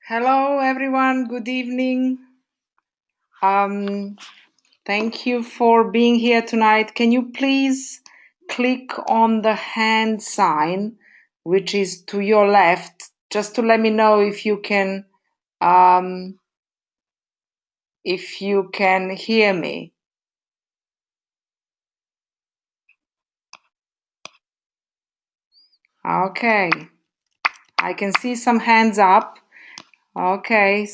Hello, everyone. Good evening. Thank you for being here tonight. Can you please click on the hand sign, which is to your left, just to let me know um, if you can hear me. Okay, I can see some hands up. Okay,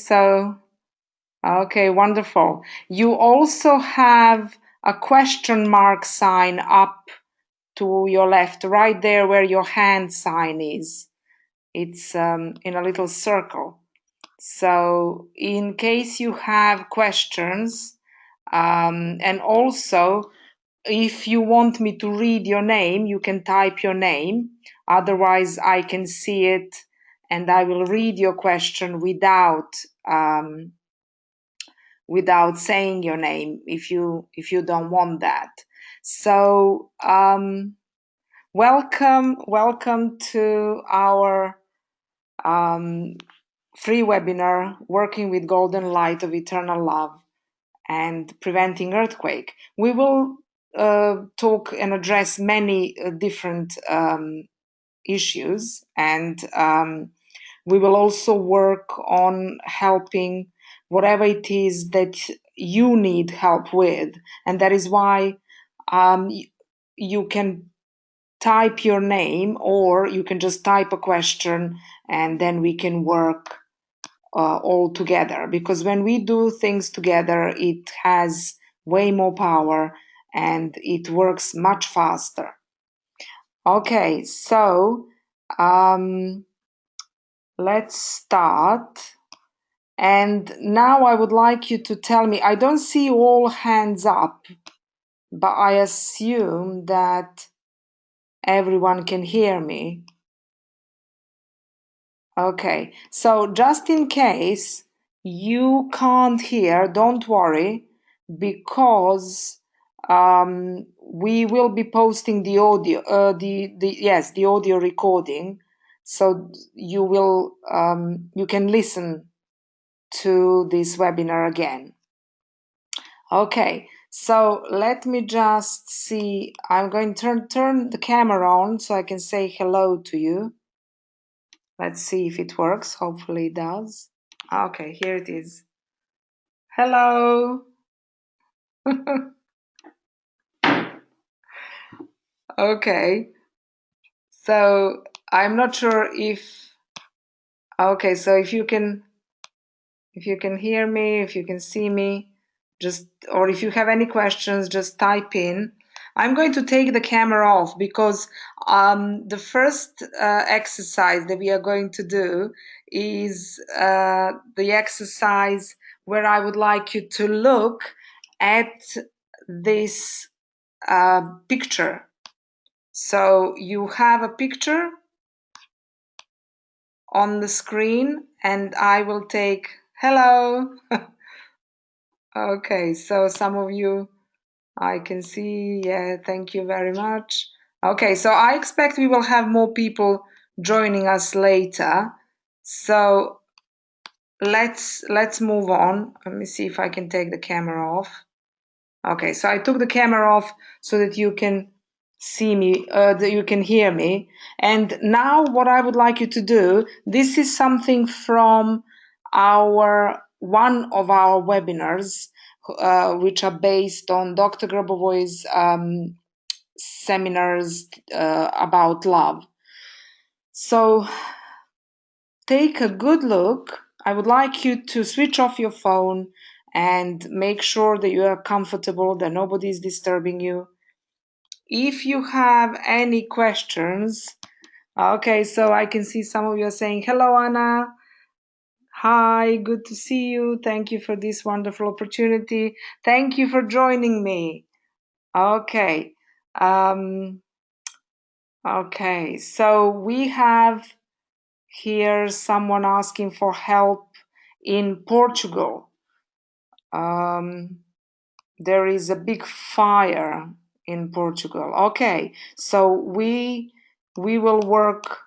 okay, wonderful. You also have a question mark sign up to your left, right there where your hand sign is. It's in a little circle. So in case you have questions, and also if you want me to read your name, you can type your name. Otherwise, I can see it and I will read your question um, without saying your name if you don't want that. So welcome to our free webinar, Working with Golden Light of Eternal Love and Preventing Earthquake. We will talk and address many different issues, and we will also work on helping whatever it is that you need help with. And that is why you can type your name, or you can just type a question and then we can work all together, because when we do things together it has way more power and it works much faster. Okay, so let's start. And now I would like you to tell me, I don't see all hands up, but I assume that everyone can hear me. Okay, so just in case you can't hear, don't worry, because we will be posting the audio, the audio recording, so you can listen to this webinar again. Okay, so let me just see. I'm going to turn the camera on so I can say hello to you. Let's see if it works. Hopefully it does. Okay, here it is. Hello. Okay. So I'm not sure if okay, so if you can hear me, if you can see me, just or if you have any questions, just type in. I'm going to take the camera off because the first exercise that we are going to do is the exercise where I would like you to look at this picture. So you have a picture on the screen and I will take hello. Okay, so some of you I can see. Yeah, thank you very much. Okay, so I expect we will have more people joining us later. So let's move on. Let me see if I can take the camera off. Okay, so I took the camera off so that you can see me, that you can hear me. And now what I would like you to do, this is something from one of our webinars, which are based on Dr. Grabovoy's seminars about love. So take a good look. I would like you to switch off your phone and make sure that you are comfortable, that nobody is disturbing you. If you have any questions, okay, so I can see some of you are saying, hello, Anna. Hi, good to see you. Thank you for this wonderful opportunity. Thank you for joining me. Okay. Okay, so we have here someone asking for help in Portugal. There is a big fire in Portugal. Okay, so we will work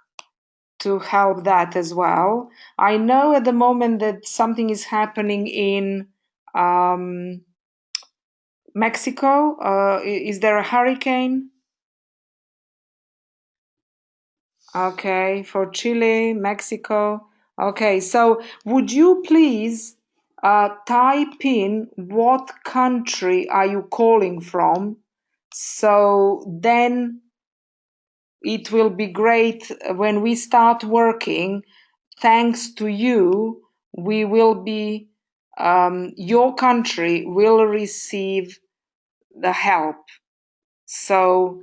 to help that as well. I know at the moment that something is happening in Mexico. Is there a hurricane? Okay, for Chile, Mexico. Okay, so would you please type in what country are you calling from? So then it will be great when we start working. Thanks to you, we will be, your country will receive the help. So,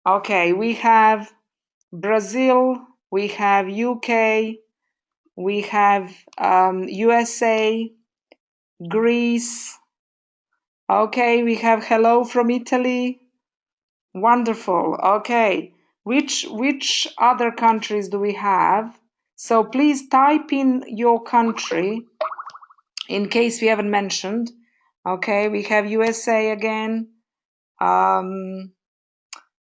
okay, we have Brazil, we have UK, we have USA, Greece. Okay, we have hello from Italy. Wonderful. Okay, which other countries do we have? So please type in your country in case we haven't mentioned. Okay, we have USA again.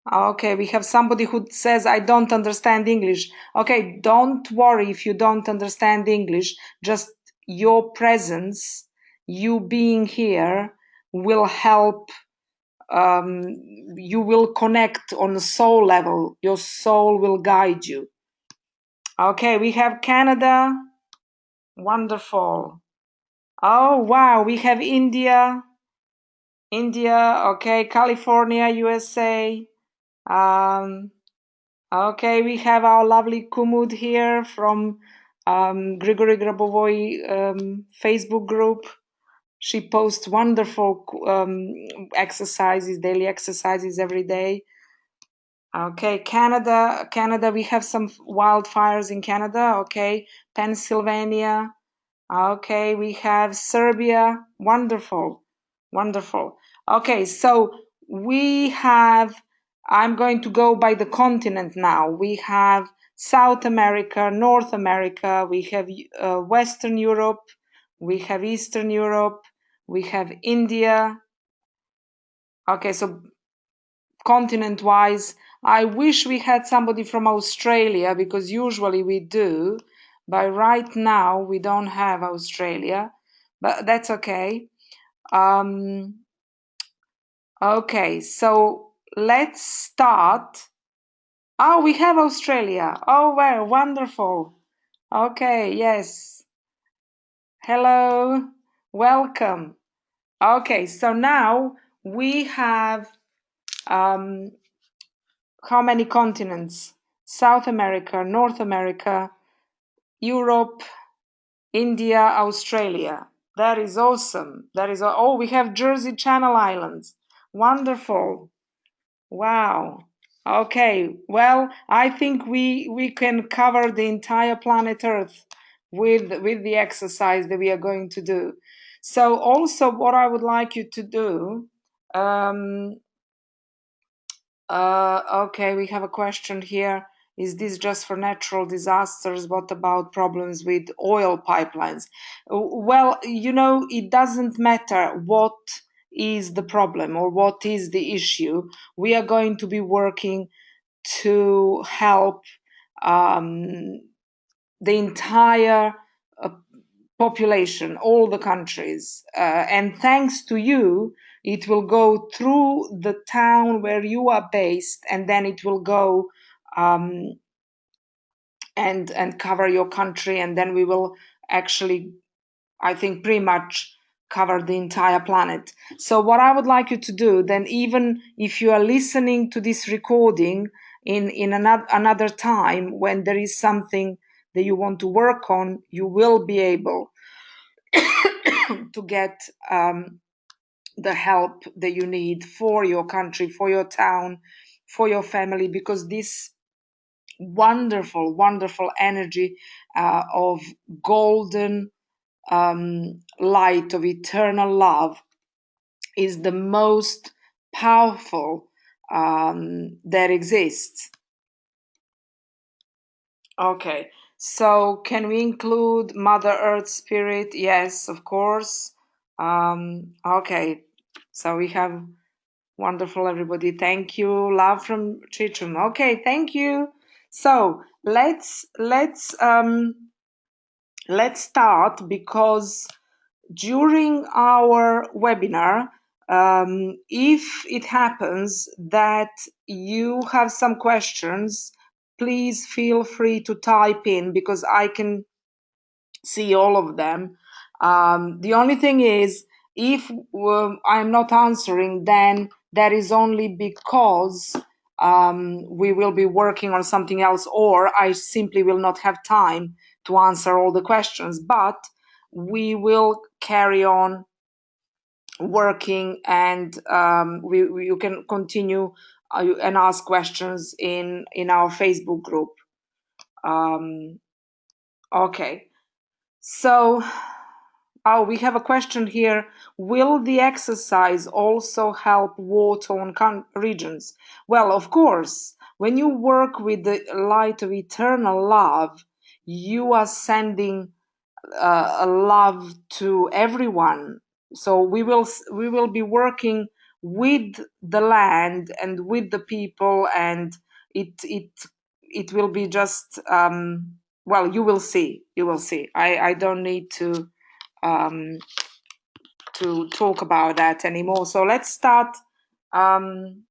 Okay, we have somebody who says, I don't understand English. Okay, don't worry if you don't understand English. Just your presence, you being here, will help. You will connect on the soul level. Your soul will guide you. Okay, we have Canada. Wonderful. Oh, wow, we have India. India, okay, California, USA. Um, Okay, we have our lovely Kumud here from Grigory Grabovoi Facebook group. She posts wonderful exercises, daily exercises every day. Okay, Canada, we have some wildfires in Canada. Okay, Pennsylvania. Okay, we have Serbia. Wonderful, wonderful. Okay, so we have, I'm going to go by the continent now. We have South America, North America, we have Western Europe, we have Eastern Europe, we have India. Okay, so continent wise, I wish we had somebody from Australia because usually we do, but right now we don't have Australia, but that's okay. Okay, so let's start. Oh, we have Australia. Oh, well, wonderful. Okay, yes. Hello, welcome. Okay, so now we have how many continents? South America, North America, Europe, India, Australia. That is awesome. That is, oh, we have Jersey Channel Islands. Wonderful. Wow. Okay. Well, I think we can cover the entire planet Earth with the exercise that we are going to do. So also what I would like you to do, um, okay, we have a question here. Is this just for natural disasters? What about problems with oil pipelines? Well, you know, it doesn't matter what is the problem or what is the issue. We are going to be working to help um, the entire uh, population, all the countries. And thanks to you, it will go through the town where you are based, and then it will go um, and cover your country, and then we will actually, I think, pretty much cover the entire planet. So what I would like you to do then, even if you are listening to this recording in another time when there is something that you want to work on, you will be able to get the help that you need for your country, for your town, for your family, because this wonderful, wonderful energy of golden light of eternal love is the most powerful that exists. Okay, so can we include Mother Earth Spirit? Yes, of course. Okay, so we have wonderful everybody. Thank you. Love from Chichum. Okay, thank you. So let's start, because during our webinar, if it happens that you have some questions, please feel free to type in, because I can see all of them. The only thing is, if I'm not answering, then that is only because we will be working on something else, or I simply will not have time to answer all the questions. But we will carry on working, and you can continue and ask questions in our Facebook group. Okay, so we have a question here. Will the exercise also help war-torn regions? Well, of course, when you work with the light of eternal love, you are sending a love to everyone. So we will be working with the land and with the people, and it will be just well, you will see. I don't need um, to talk about that anymore. So let's start. Um,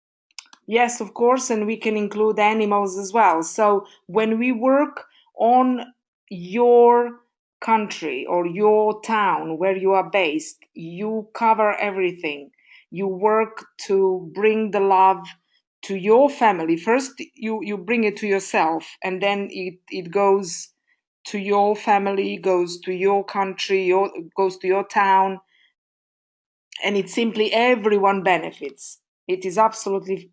Yes, of course, and we can include animals as well. So when we work on your country or your town where you are based, you cover everything. You work to bring the love to your family. First, you bring it to yourself, and then it goes to your family, goes to your country, goes to your town, and it simply everyone benefits. It is absolutely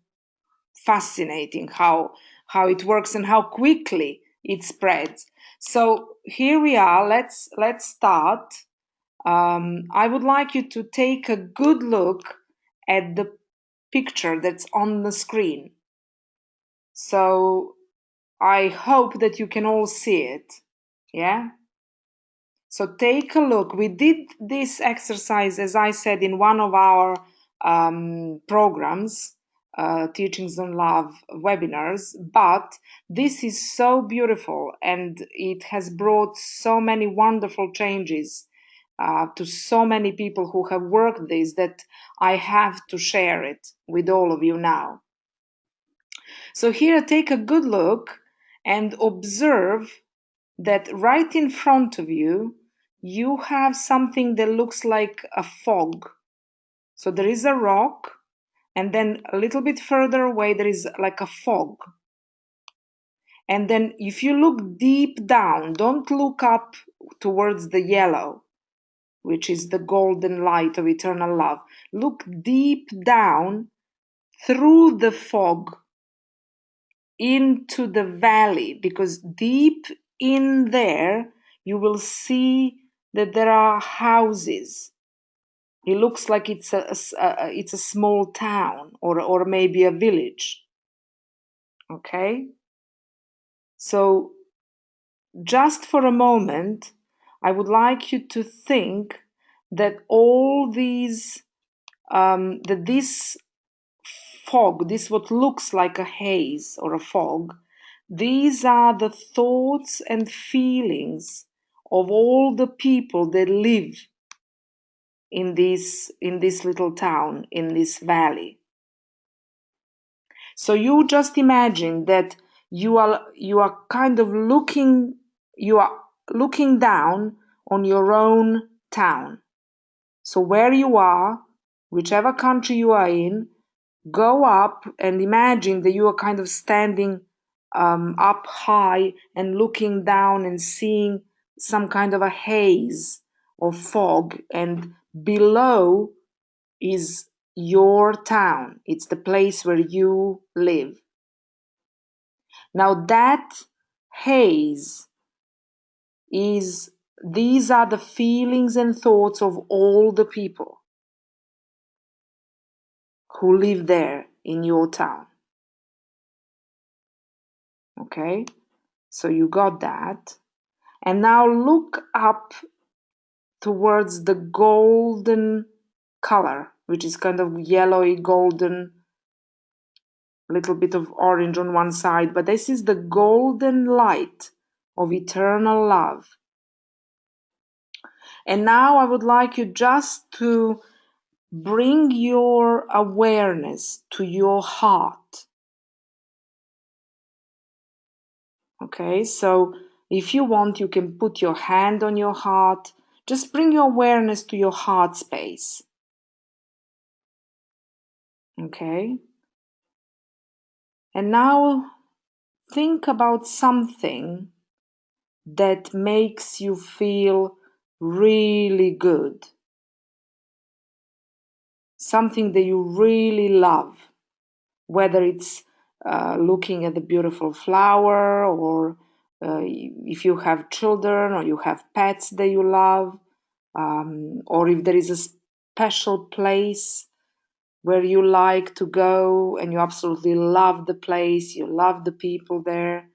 fascinating how it works and how quickly it spreads. So here we are. Let's start. I would like you to take a good look at the picture that's on the screen. So I hope that you can all see it. Yeah? So take a look. We did this exercise, as I said, in one of our programs, Teachings on Love webinars, but this is so beautiful, and it has brought so many wonderful changes to so many people who have worked this, that I have to share it with all of you now. So here, take a good look and observe that right in front of you, you have something that looks like a fog. So there is a rock, and then a little bit further away, there is like a fog. And then if you look deep down, don't look up towards the yellow, which is the golden light of eternal love. Look deep down through the fog into the valley, because deep in there you will see that there are houses. It looks like it's a small town, or maybe a village. Okay, so just for a moment, I would like you to think that all these that this fog, this what looks like a haze or a fog, these are the thoughts and feelings of all the people that live in this little town, in this valley. So you just imagine that you are kind of looking you are looking down on your own town. So where you are, whichever country you are in, go up and imagine that you are kind of standing up high and looking down and seeing some kind of a haze or fog, and below is your town. It's the place where you live. Now that haze is these are the feelings and thoughts of all the people who live there in your town. Okay? So you got that. And now look up towards the golden color, which is kind of yellowy golden little bit of orange on one side, but this is the golden light of eternal love. And now I would like you just to bring your awareness to your heart. Okay, so if you want, you can put your hand on your heart. Just bring your awareness to your heart space. Okay, and now think about something that makes you feel really good. Something that you really love, whether it's looking at the beautiful flower, or if you have children or you have pets that you love, or if there is a special place where you like to go and you absolutely love the place, you love the people there.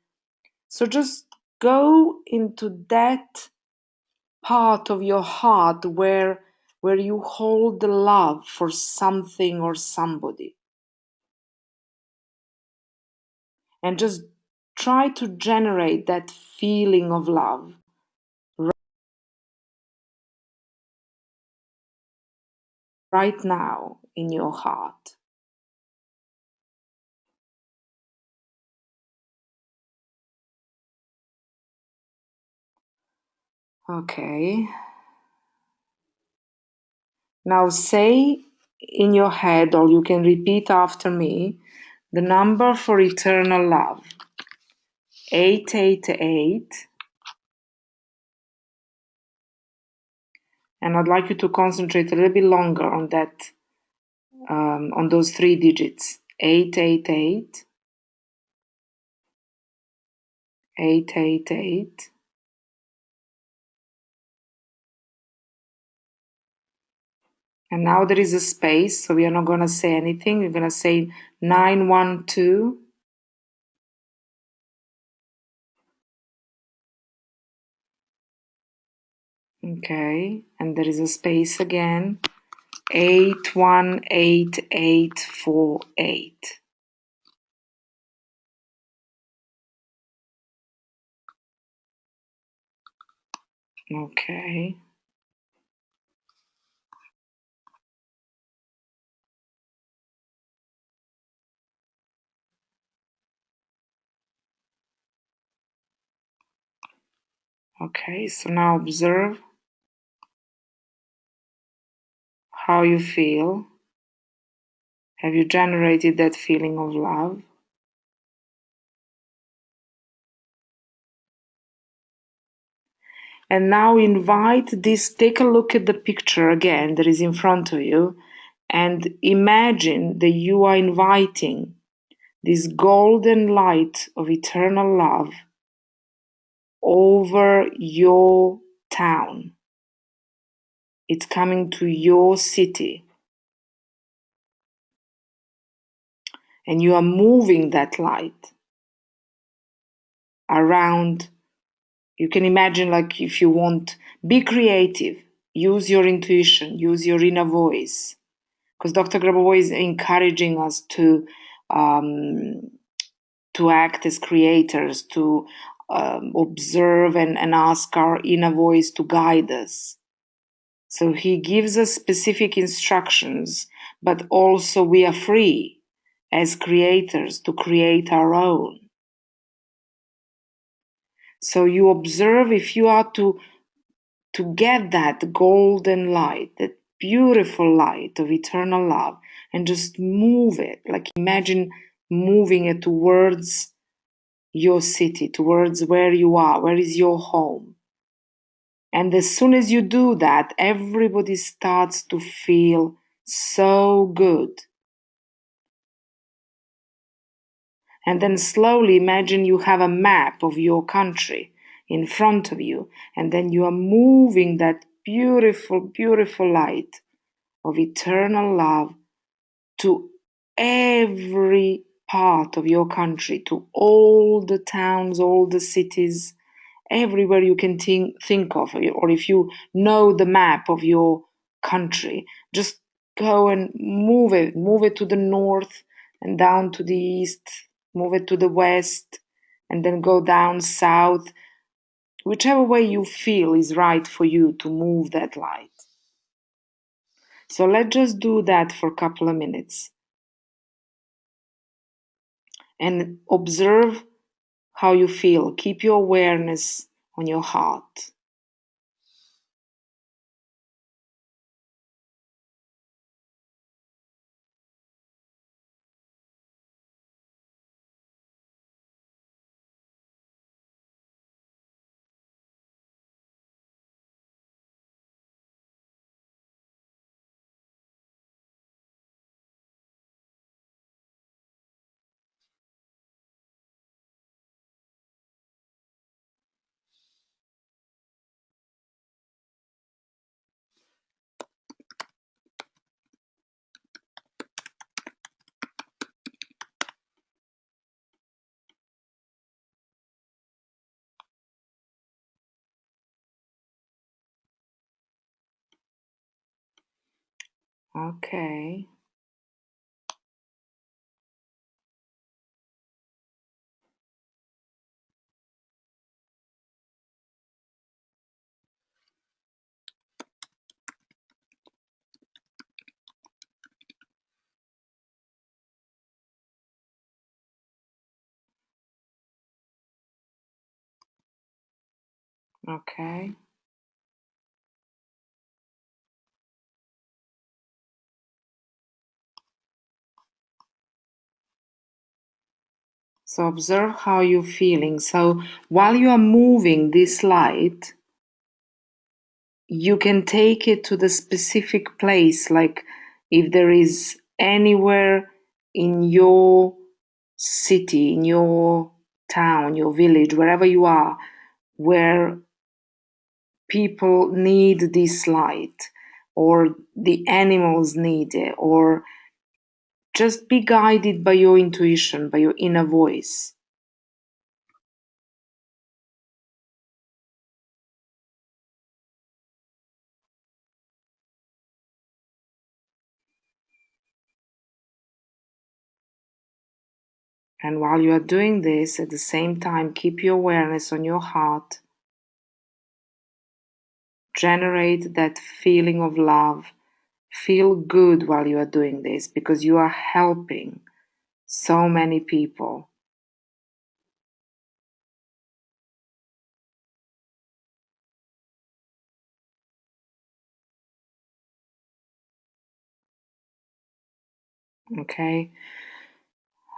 So just go into that part of your heart where you hold the love for something or somebody, and just try to generate that feeling of love right now in your heart. Okay, now say in your head, or you can repeat after me, the number for eternal love: 888. And I'd like you to concentrate a little bit longer on that, on those 3 digits: 888, 888. And now there is a space, so we are not going to say anything. We're going to say 912. Okay, and there is a space again. 818848. Okay. Okay, so now observe how you feel. Have you generated that feeling of love? And now invite this, take a look at the picture again that is in front of you, and imagine that you are inviting this golden light of eternal love over your town. It's coming to your city. And you are moving that light around. You can imagine, like, if you want, be creative, use your intuition, use your inner voice. Because Dr. Grabovoi is encouraging us um, to act as creators, to observe and ask our inner voice to guide us. So he gives us specific instructions, but also we are free as creators to create our own. So you observe, if you are to get that golden light, that beautiful light of eternal love, and just move it, like imagine moving it towards your city, towards where you are, where is your home. And as soon as you do that, everybody starts to feel so good. And then slowly imagine you have a map of your country in front of you, and then you are moving that beautiful, beautiful light of eternal love to every part of your country, to all the towns, all the cities, everywhere you can think of. Or if you know the map of your country, just go and move it to the north, and down to the east, move it to the west, and then go down south, whichever way you feel is right for you to move that light. So let's just do that for a couple of minutes and observe how you feel. Keep your awareness on your heart. Okay. Okay. So observe how you're feeling. So while you are moving this light, you can take it to the specific place, like if there is anywhere in your city, in your town, your village, wherever you are, where people need this light, or the animals need it, or just be guided by your intuition, by your inner voice. And while you are doing this, at the same time, keep your awareness on your heart. Generate that feeling of love. Feel good while you are doing this because you are helping so many people. Okay?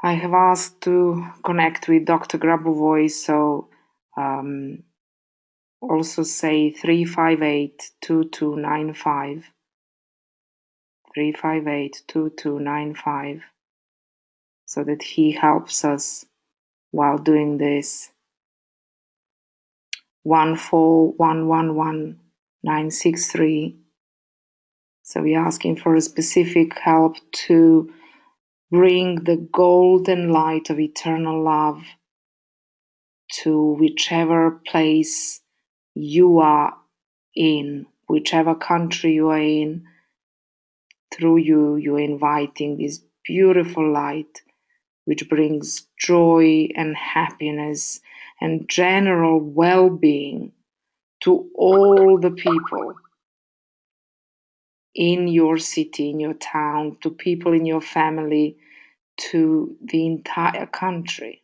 I have asked to connect with Dr. Grabovoi, so also say 358-2295. 358-2295, so that he helps us while doing this. 14111-963. So we're asking for a specific help to bring the golden light of eternal love to whichever place you are in, whichever country you are in. Through you, you're inviting this beautiful light which brings joy and happiness and general well-being to all the people in your city, in your town, to people in your family, to the entire country.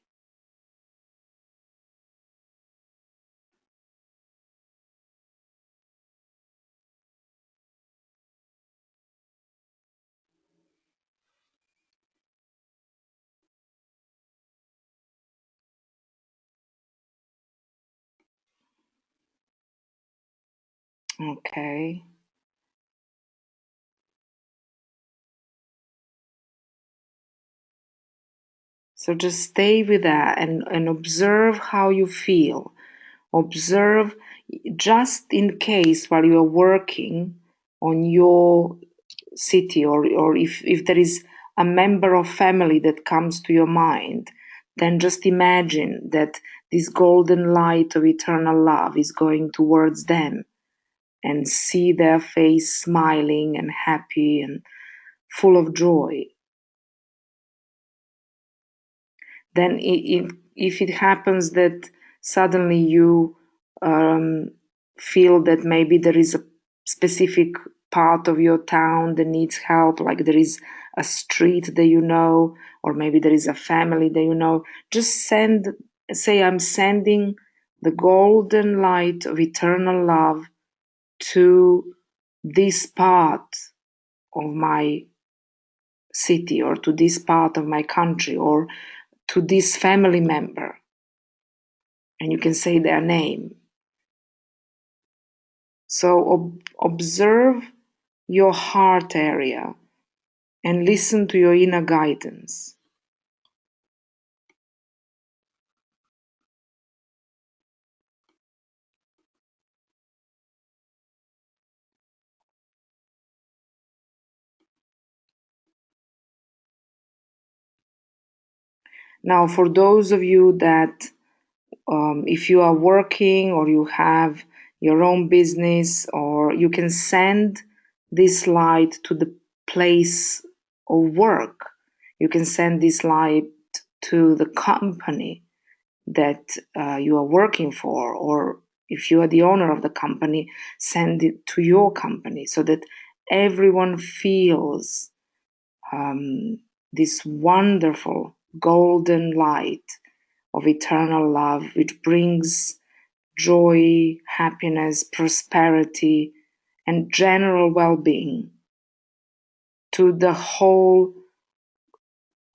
Okay. So just stay with that and observe how you feel. Observe just in case while you're working on your city, or if there is a member of family that comes to your mind, then just imagine that this golden light of eternal love is going towards them and see their face smiling and happy and full of joy. then if it happens that suddenly you feel that maybe there is a specific part of your town that needs help, like there is a street that you know, or maybe there is a family that you know, just say, I'm sending the golden light of eternal love to this part of my city, or to this part of my country, or to this family member. And you can say their name. So observe your heart area and listen to your inner guidance. Now, for those of you that, if you are working or you have your own business, or you can send this light to the place of work, you can send this light to the company that you are working for, or if you are the owner of the company, send it to your company, so that everyone feels this wonderful golden light of eternal love, which brings joy, happiness, prosperity, and general well-being to the whole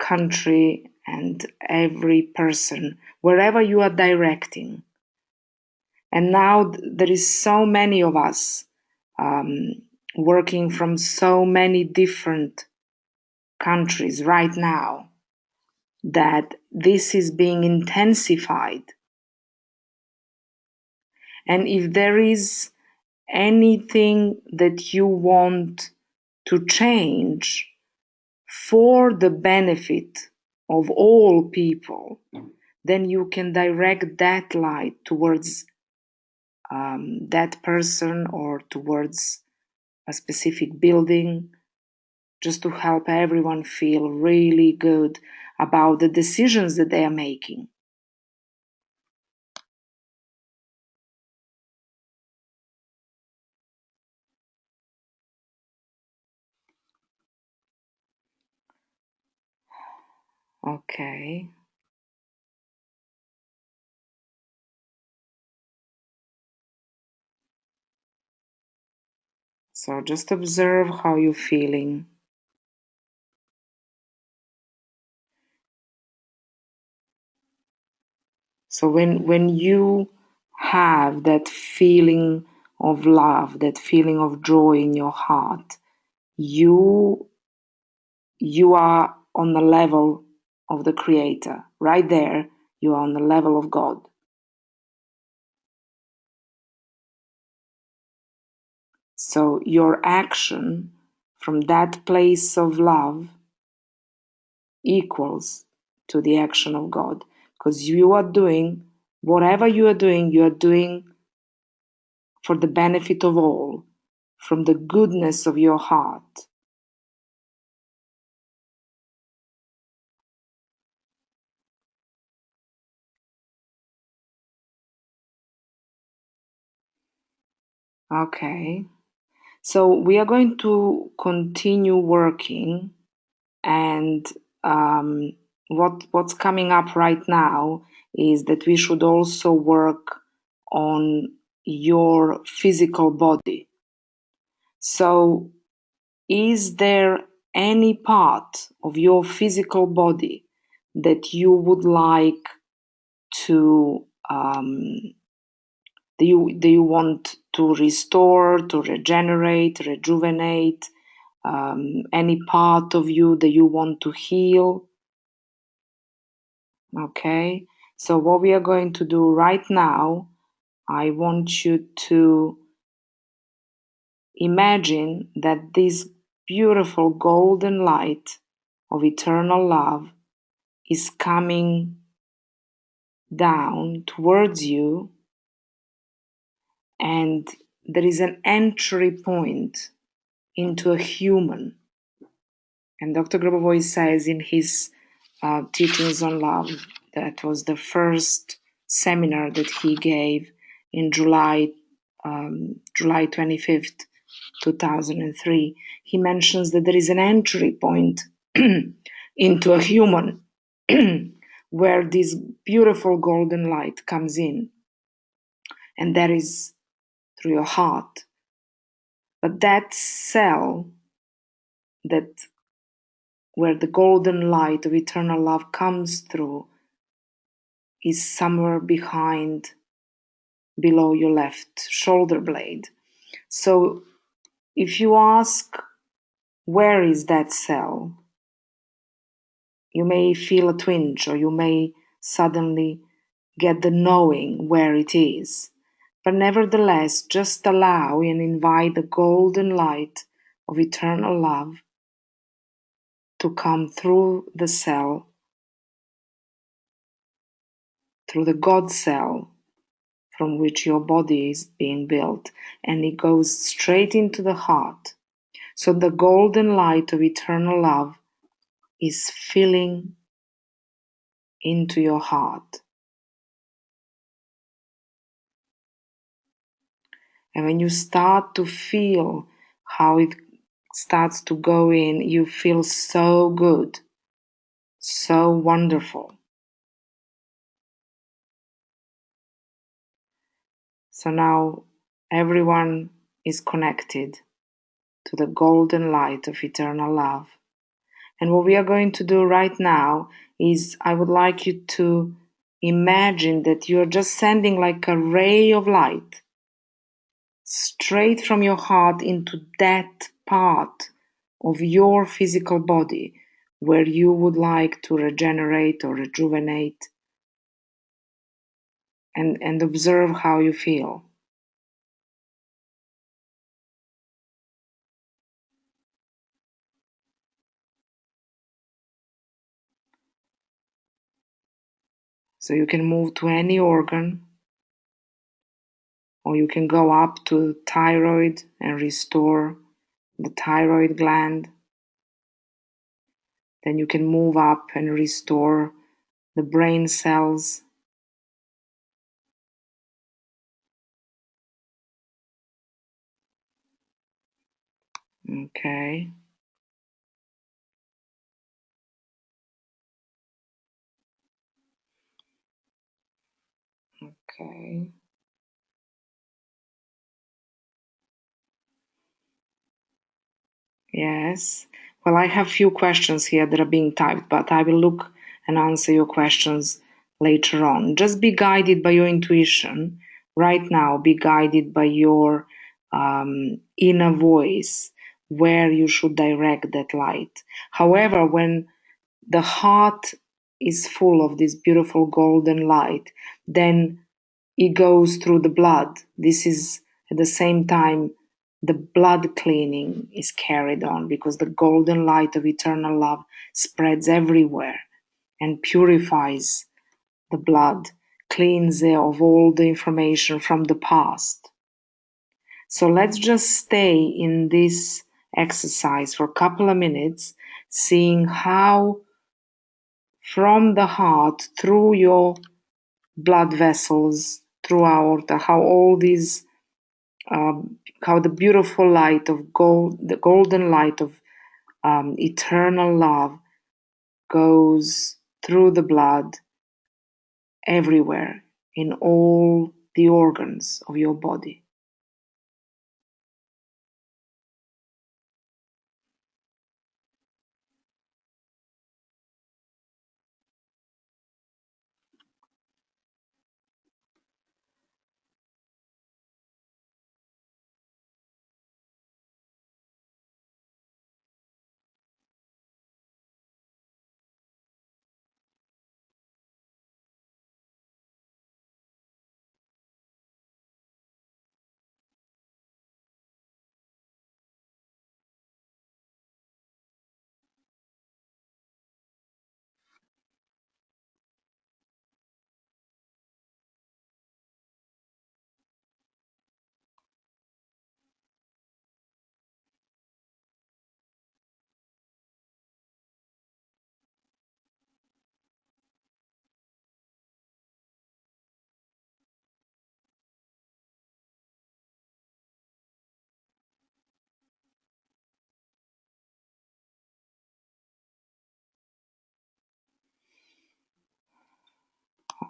country and every person, wherever you are directing. And now there is so many of us working from so many different countries right now, that this is being intensified. And if there is anything that you want to change for the benefit of all people, then you can direct that light towards that person, or towards a specific building, just to help everyone feel really good about the decisions that they are making. Okay. So just observe how you're feeling. So when you have that feeling of love, that feeling of joy in your heart, you are on the level of the Creator. Right there, you are on the level of God. So your action from that place of love equals to the action of God, because you are doing whatever you are doing for the benefit of all, from the goodness of your heart. Okay. So we are going to continue working, and what's coming up right now is that we should also work on your physical body. So, is there any part of your physical body that you would like to that you want to restore, to regenerate, rejuvenate? Any part of you that you want to heal? Okay, so what we are going to do right now, I want you to imagine that this beautiful golden light of eternal love is coming down towards you, and there is an entry point into a human. And Dr. Grabovoi says in his Teachings on Love. That was the first seminar that he gave in July 25th, 2003. He mentions that there is an entry point into a human where this beautiful golden light comes in, and that is through your heart. But that cell, that where the golden light of eternal love comes through, is somewhere below your left shoulder blade. So if you ask, where is that cell? You may feel a twinge, or you may suddenly get the knowing where it is. But nevertheless, just allow and invite the golden light of eternal love to come through the cell, through the God cell from which your body is being built, and it goes straight into the heart. So the golden light of eternal love is filling into your heart. And when you start to feel how it starts to go in, you feel so good, so wonderful. So now everyone is connected to the golden light of eternal love. And what we are going to do right now is I would like you to imagine that you're just sending like a ray of light straight from your heart into that part of your physical body where you would like to regenerate or rejuvenate, and observe how you feel. So you can move to any organ, or you can go up to thyroid and restore the thyroid gland. Then you can move up and restore the brain cells. Okay. Okay. Yes. Well, I have few questions here that are being typed, but I will look and answer your questions later on. Just be guided by your intuition. Right now, be guided by your inner voice where you should direct that light. However, when the heart is full of this beautiful golden light, then it goes through the blood. This is at the same time the blood cleaning is carried on because the golden light of eternal love spreads everywhere and purifies the blood, cleans it of all the information from the past. So let's just stay in this exercise for a couple of minutes, seeing how from the heart through your blood vessels, through aorta, how all these how the beautiful light of gold, the golden light of eternal love goes through the blood everywhere in all the organs of your body.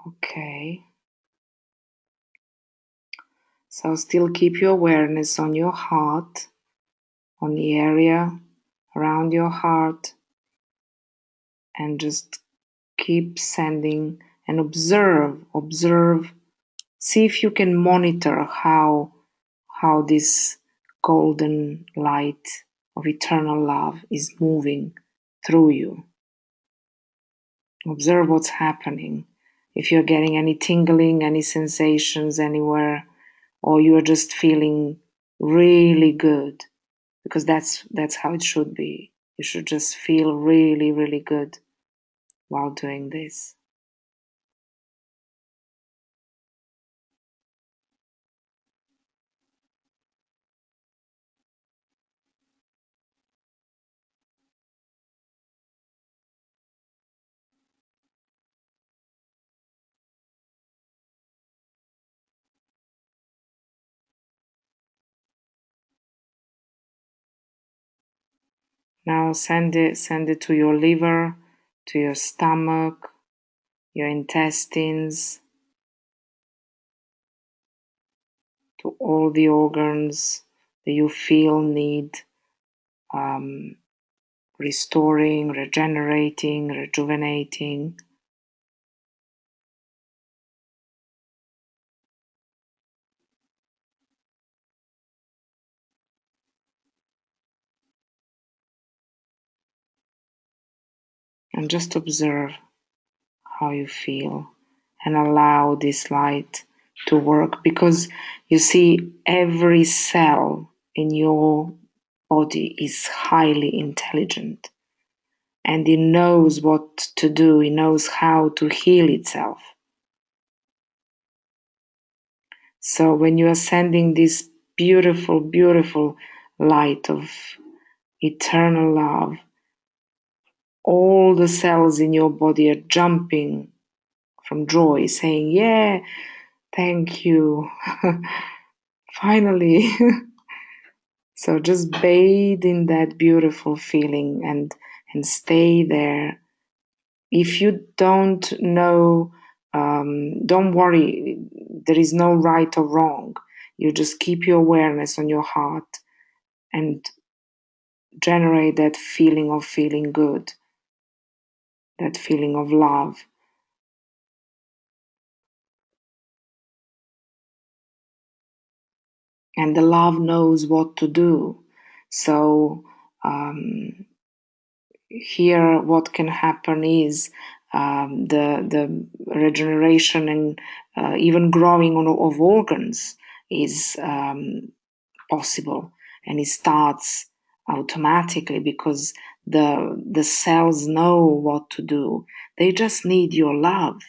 Okay. So still keep your awareness on your heart, on the area around your heart, and just keep sending and observe. See if you can monitor how this golden light of eternal love is moving through you. Observe what's happening. If you're getting any tingling, any sensations anywhere, or you're just feeling really good, because that's how it should be. You should just feel really, really good while doing this. Now send it to your liver, to your stomach, your intestines, to all the organs that you feel need restoring, regenerating, rejuvenating. And just observe how you feel and allow this light to work, because you see, every cell in your body is highly intelligent and it knows what to do, it knows how to heal itself. So when you are sending this beautiful, beautiful light of eternal love, all the cells in your body are jumping from joy, saying, yeah, thank you. Finally. So just bathe in that beautiful feeling and stay there. If you don't know, don't worry. There is no right or wrong. You just keep your awareness on your heart and generate that feeling of feeling good, that feeling of love. And the love knows what to do. So here what can happen is the regeneration and even growing of organs is possible, and it starts automatically because the cells know what to do. They just need your love.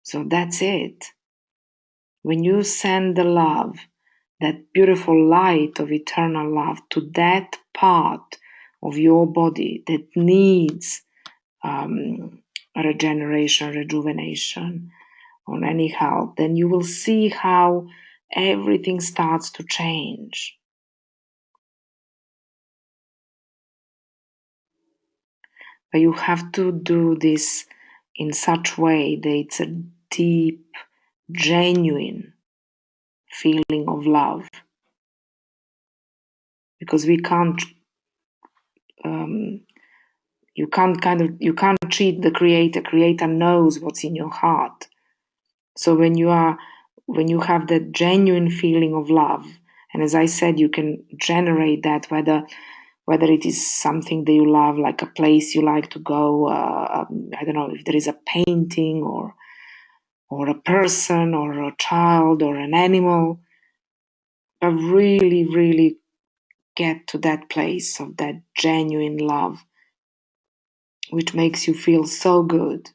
So that's it. When you send the love, that beautiful light of eternal love, to that part of your body that needs regeneration, rejuvenation, or any help, then you will see how everything starts to change. But you have to do this in such way that it's a deep, genuine feeling of love. Because we can't you can't cheat the creator knows what's in your heart. So when you have that genuine feeling of love, and as I said, you can generate that whether it is something that you love, like a place you like to go, I don't know, if there is a painting or a person or a child or an animal, but really, really get to that place of that genuine love, which makes you feel so good.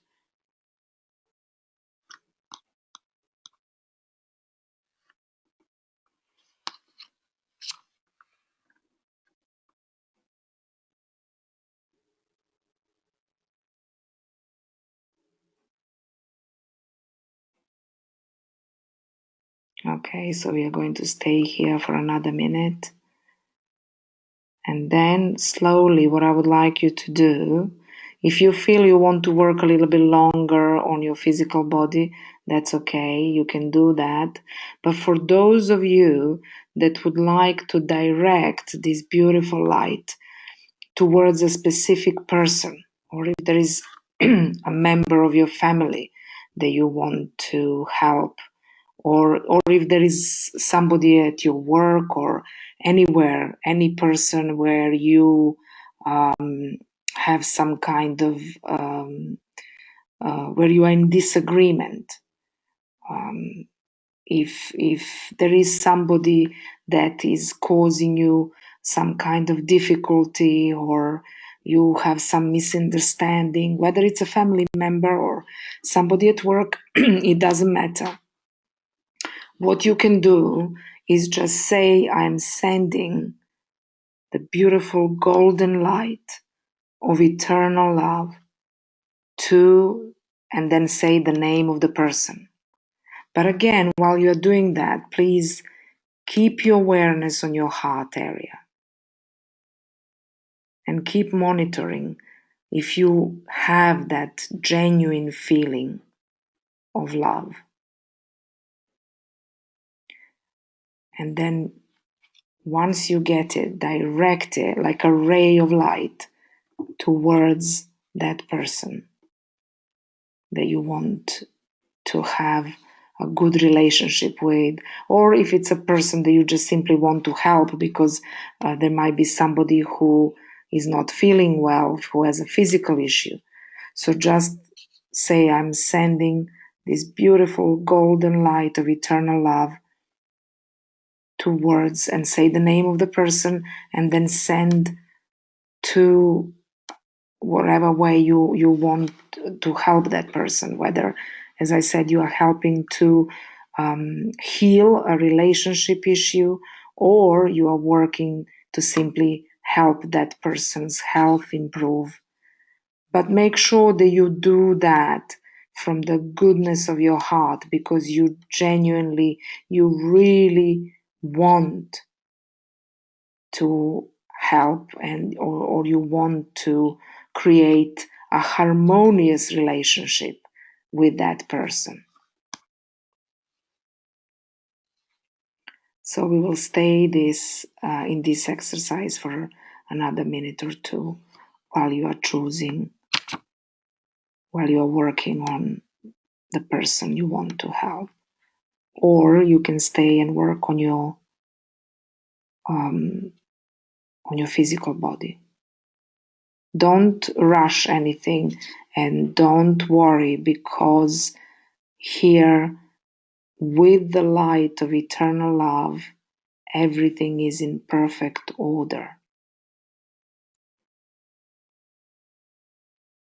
Okay, so we are going to stay here for another minute. And then slowly, what I would like you to do If you feel you want to work a little bit longer on your physical body, that's okay, you can do that. But for those of you that would like to direct this beautiful light towards a specific person, or if there is a member of your family that you want to help, or if there is somebody at your work or anywhere, any person where you have some kind of where you are in disagreement. If there is somebody that is causing you some kind of difficulty, or you have some misunderstanding, whether it's a family member or somebody at work, it doesn't matter. What you can do is just say, I'm sending the beautiful golden light of eternal love to, and then say the name of the person. But again, while you're doing that, please keep your awareness on your heart area and keep monitoring if you have that genuine feeling of love. And then once you get it, direct it like a ray of light towards that person that you want to have a good relationship with, or if it's a person that you just simply want to help because there might be somebody who is not feeling well, who has a physical issue. So just say, I'm sending this beautiful golden light of eternal love towards, and say the name of the person, and then send to whatever way you want to help that person, whether, as I said, you are helping to heal a relationship issue, or you are working to simply help that person's health improve. But make sure that you do that from the goodness of your heart, because you genuinely, you really want to help, and or you want to create a harmonious relationship with that person. So we will stay this in this exercise for another minute or two while you are choosing, while you are working on the person you want to help. Or you can stay and work um, on your physical body. Don't rush anything, and don't worry, because here, with the light of eternal love, everything is in perfect order.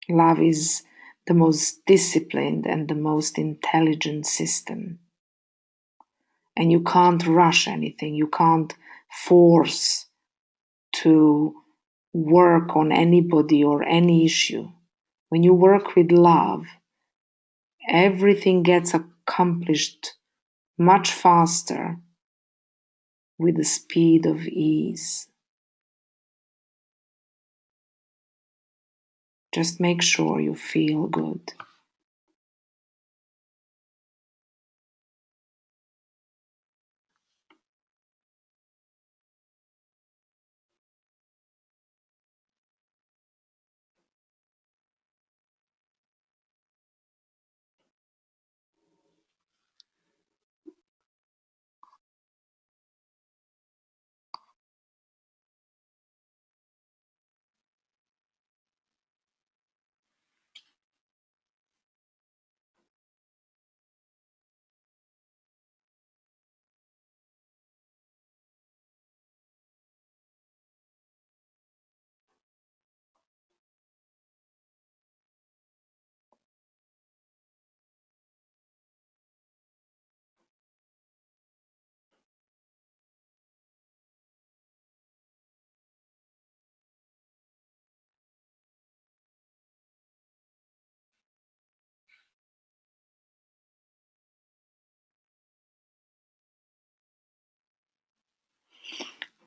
Love is the most disciplined and the most intelligent system. And you can't rush anything. You can't force to work on anybody or any issue. When you work with love, everything gets accomplished much faster with the speed of ease. Just make sure you feel good.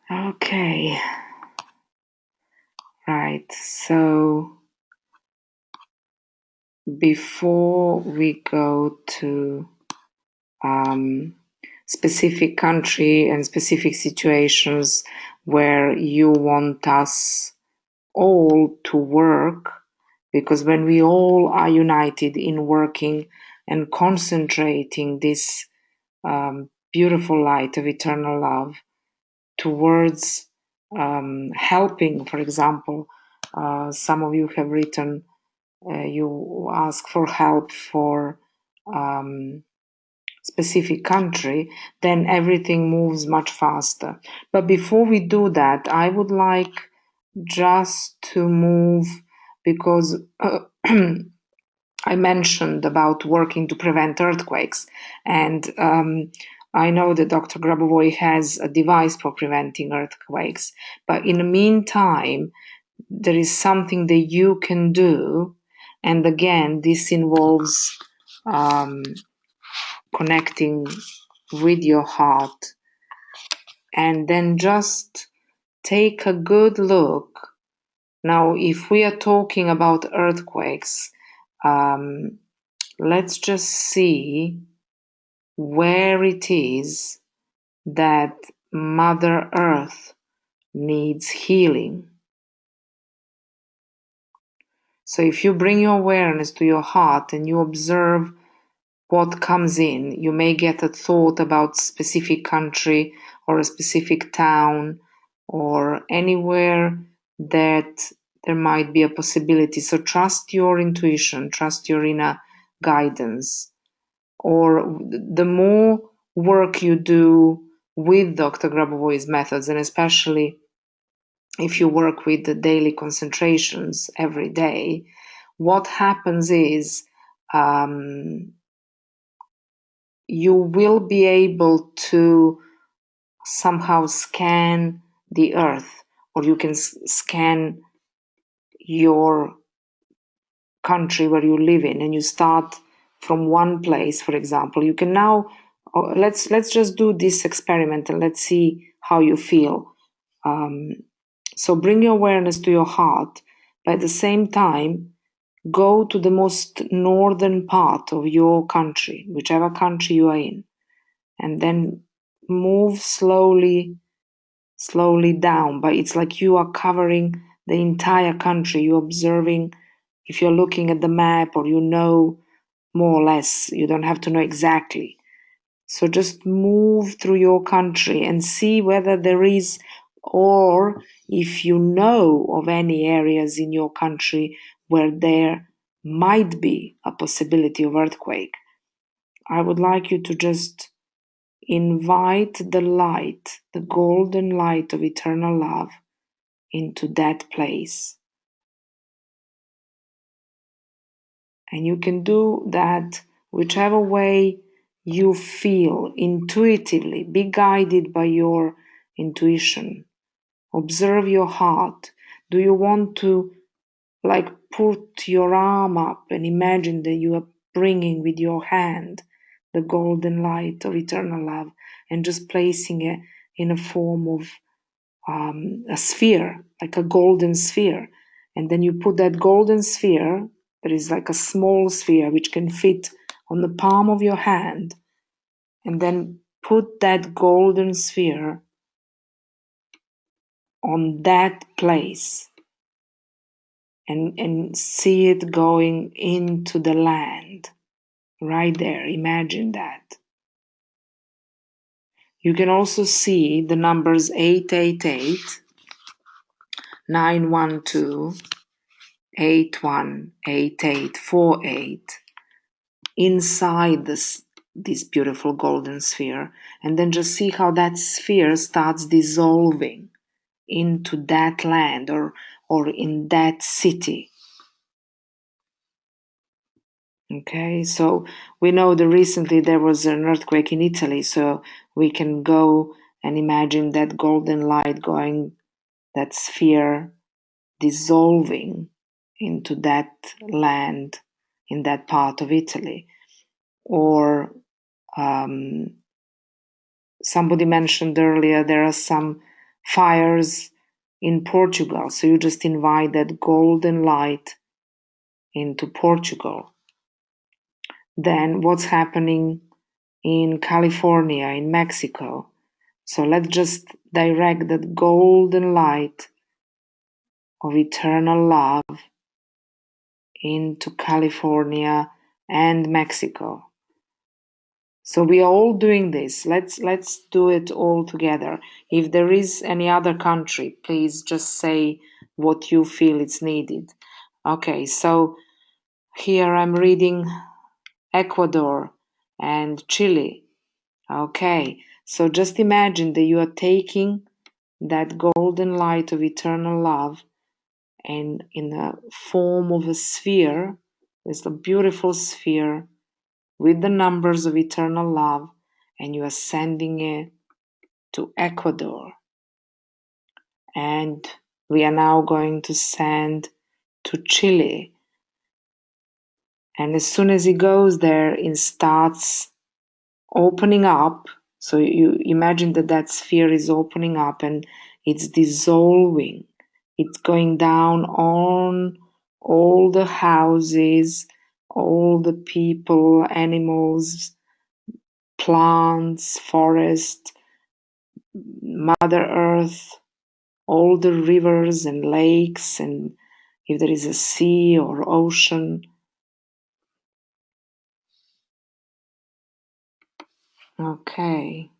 Okay. Right. So before we go to specific country and specific situations where you want us all to work, because when we all are united in working and concentrating this beautiful light of eternal love towards helping, for example, some of you have written, you ask for help for specific country, then everything moves much faster. But before we do that, I would like just to move, because I mentioned about working to prevent earthquakes, and I know that Dr. Grabovoi has a device for preventing earthquakes, but in the meantime, there is something that you can do, and again, this involves connecting with your heart, and then just take a good look. Now, if we are talking about earthquakes, let's just see where it is that Mother Earth needs healing. So if you bring your awareness to your heart and you observe what comes in, you may get a thought about specific country or a specific town or anywhere that there might be a possibility. So trust your intuition, trust your inner guidance. Or the more work you do with Dr. Grabovoi's methods, and especially if you work with the daily concentrations every day, what happens is you will be able to somehow scan the earth, or you can scan your country where you live in, and you start from one place. For example, you can now let's just do this experiment and let's see how you feel. So bring your awareness to your heart, but at the same time go to the most northern part of your country, whichever country you are in, and then move slowly down. But it's like you are covering the entire country. You're observing. If you're looking at the map, or you know more or less, you don't have to know exactly. So just move through your country and see whether there is, or if you know of any areas in your country where there might be a possibility of earthquake. I would like you to just invite the light, the golden light of eternal love, into that place. And you can do that whichever way you feel intuitively. Be guided by your intuition. Observe your heart. Do you want to put your arm up and imagine that you are bringing with your hand the golden light of eternal love, and just placing it in a form of a sphere, like a golden sphere. And then you put that golden sphere, that is like a small sphere which can fit on the palm of your hand, and then put that golden sphere on that place, and see it going into the land right there. Imagine that. You can also see the numbers 888, 912, 818848 inside this beautiful golden sphere, and then just see how that sphere starts dissolving into that land, or in that city. Okay, so we know that recently there was an earthquake in Italy, so we can go and imagine that golden light going, that sphere dissolving into that land in that part of Italy. Or somebody mentioned earlier, there are some fires in Portugal, so you just invite that golden light into Portugal, than what's happening in California, in Mexico. So let's just direct that golden light of eternal love into California and Mexico. So we are all doing this. Let's do it all together. If there is any other country, please just say what you feel is needed. Okay, so here I'm reading Ecuador and Chile. Okay, so just imagine that you are taking that golden light of eternal love and in the form of a sphere, it's a beautiful sphere with the numbers of eternal love, and you are sending it to Ecuador. And we are now going to send to Chile. And as soon as it goes there, it starts opening up. So you imagine that that sphere is opening up and it's dissolving. It's going down on all the houses, all the people, animals, plants, forest, Mother Earth, all the rivers and lakes, and if there is a sea or ocean. Okay.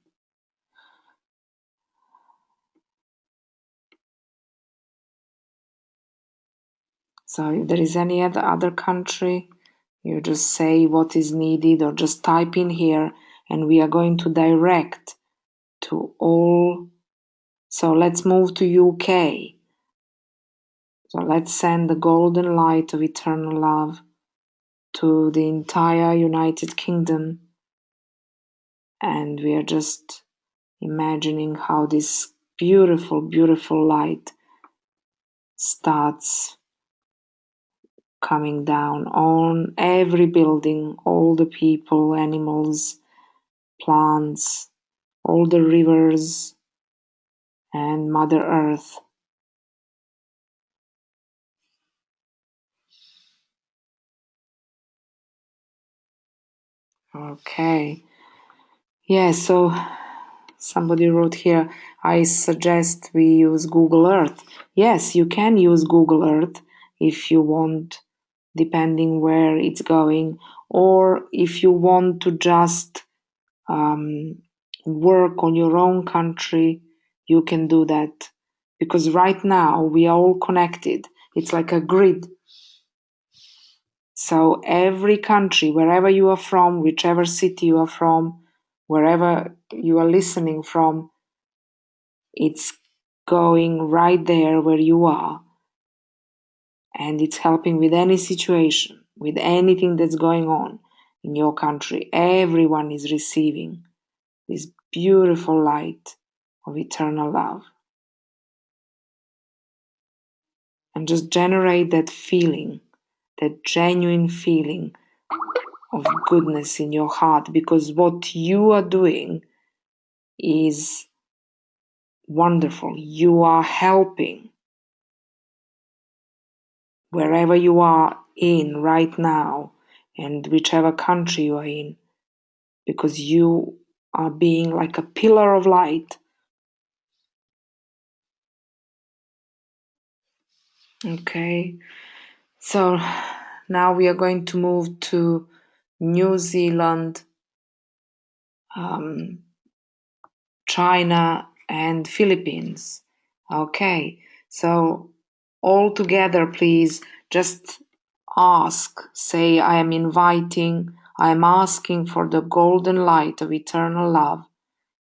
So if there is any other country, you just say what is needed or just type in here and we are going to direct to all. So let's move to UK. So let's send the golden light of eternal love to the entire United Kingdom. And we are just imagining how this beautiful, beautiful light starts coming down on every building, all the people, animals, plants, all the rivers, and Mother Earth. Okay. Yeah, so somebody wrote here, I suggest we use Google Earth. Yes, you can use Google Earth if you want, depending where it's going, or if you want to just work on your own country, you can do that. Because right now we are all connected. It's like a grid. So every country, wherever you are from, whichever city you are from, wherever you are listening from, it's going right there where you are. And it's helping with any situation, with anything that's going on in your country. Everyone is receiving this beautiful light of eternal love. And just generate that feeling, that genuine feeling of goodness in your heart, because what you are doing is wonderful. You are helping wherever you are in right now and whichever country you are in, because you are being like a pillar of light. Okay, so now we are going to move to New Zealand, China, and Philippines. Okay, so all together, please just ask, say, I am asking for the golden light of eternal love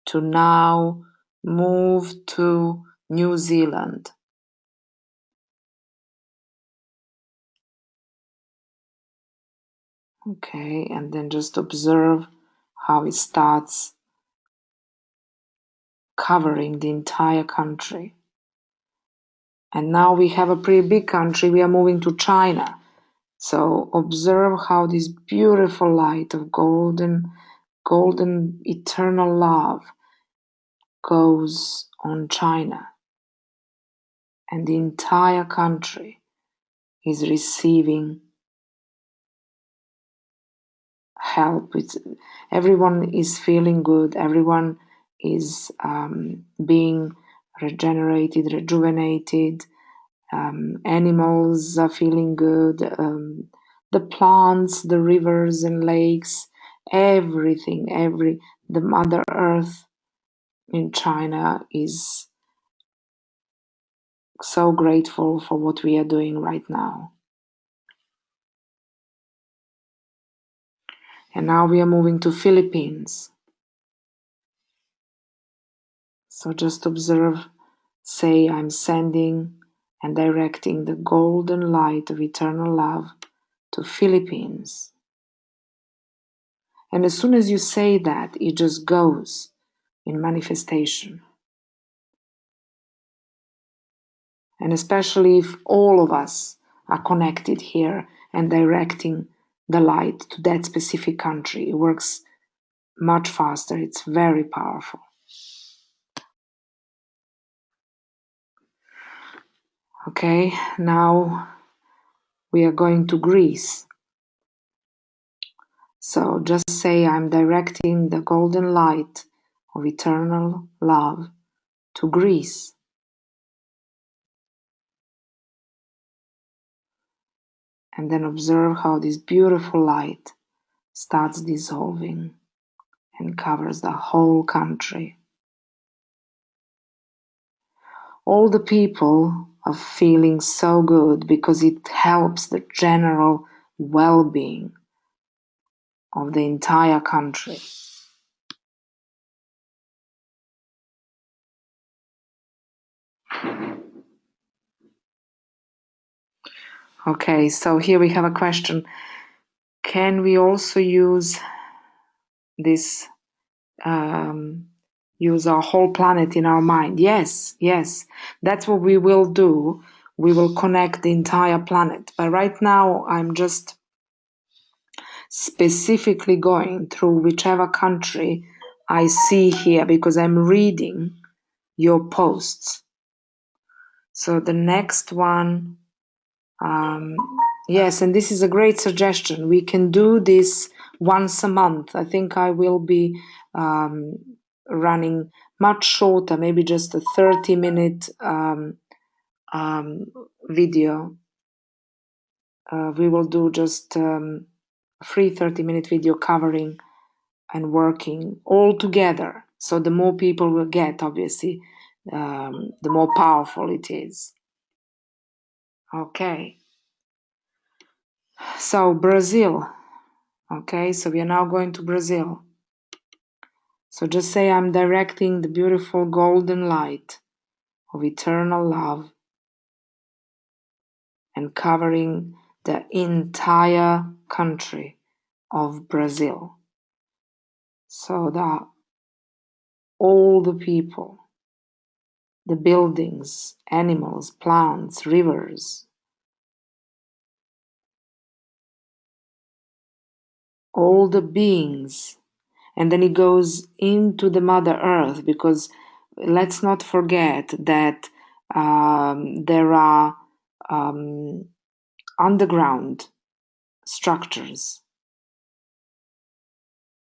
to now move to New Zealand. Okay, and then just observe how it starts covering the entire country. And now we have a pretty big country, we are moving to China. So observe how this beautiful light of golden eternal love goes on China. And the entire country is receiving help. Everyone is feeling good. Everyone is being regenerated, rejuvenated. Animals are feeling good. The plants, the rivers and lakes, everything, the Mother Earth in China is so grateful for what we are doing right now. And now we are moving to Philippines. So just observe, say, I'm sending and directing the golden light of eternal love to Philippines. And as soon as you say that, it just goes in manifestation. And especially if all of us are connected here and directing the light to that specific country, it works much faster. It's very powerful. Okay, now we are going to Greece. So just say, I'm directing the golden light of eternal love to Greece. And then observe how this beautiful light starts dissolving and covers the whole country. All the people are feeling so good because it helps the general well-being of the entire country. Okay, so here we have a question. Can we also use this, use our whole planet in our mind? Yes, that's what we will do. We will connect the entire planet. But right now, I'm just specifically going through whichever country I see here because I'm reading your posts. So the next one, yes, and this is a great suggestion. We can do this once a month. I think I will be running much shorter, maybe just a 30-minute video. We will do just a free 30-minute video covering and working all together. So the more people will get, obviously, the more powerful it is. Okay. So Brazil. Okay, so we are now going to Brazil. So just say, I'm directing the beautiful golden light of eternal love and covering the entire country of Brazil. So that all the people, the buildings, animals, plants, rivers, all the beings, and then it goes into the Mother Earth, because let's not forget that there are underground structures.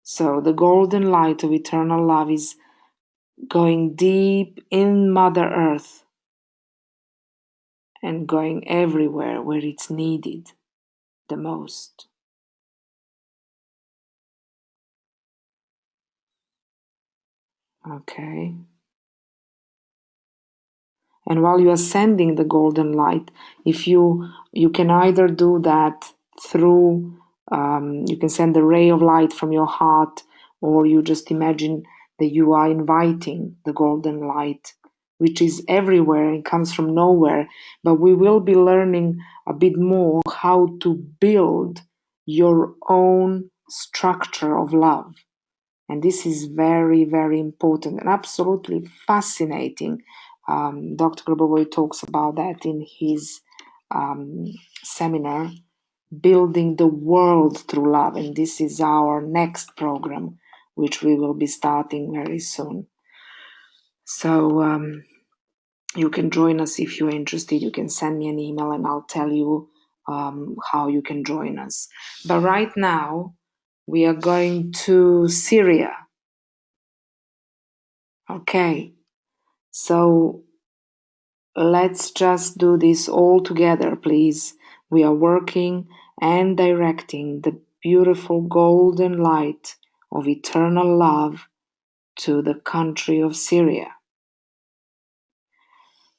So the golden light of eternal love is going deep in Mother Earth and going everywhere where it's needed the most. Okay. And while you are sending the golden light, if you can either do that through, you can send the ray of light from your heart, or you just imagine that you are inviting the golden light, which is everywhere and comes from nowhere. But we will be learning a bit more how to build your own structure of love. And this is very, very important and absolutely fascinating. Dr. Grabovoi talks about that in his seminar, Building the World Through Love. And this is our next program, which we will be starting very soon. So you can join us if you're interested. You can send me an email and I'll tell you how you can join us. But right now, We are going to Syria. Okay, so let's just do this all together, please. We are working and directing the beautiful golden light of eternal love to the country of Syria.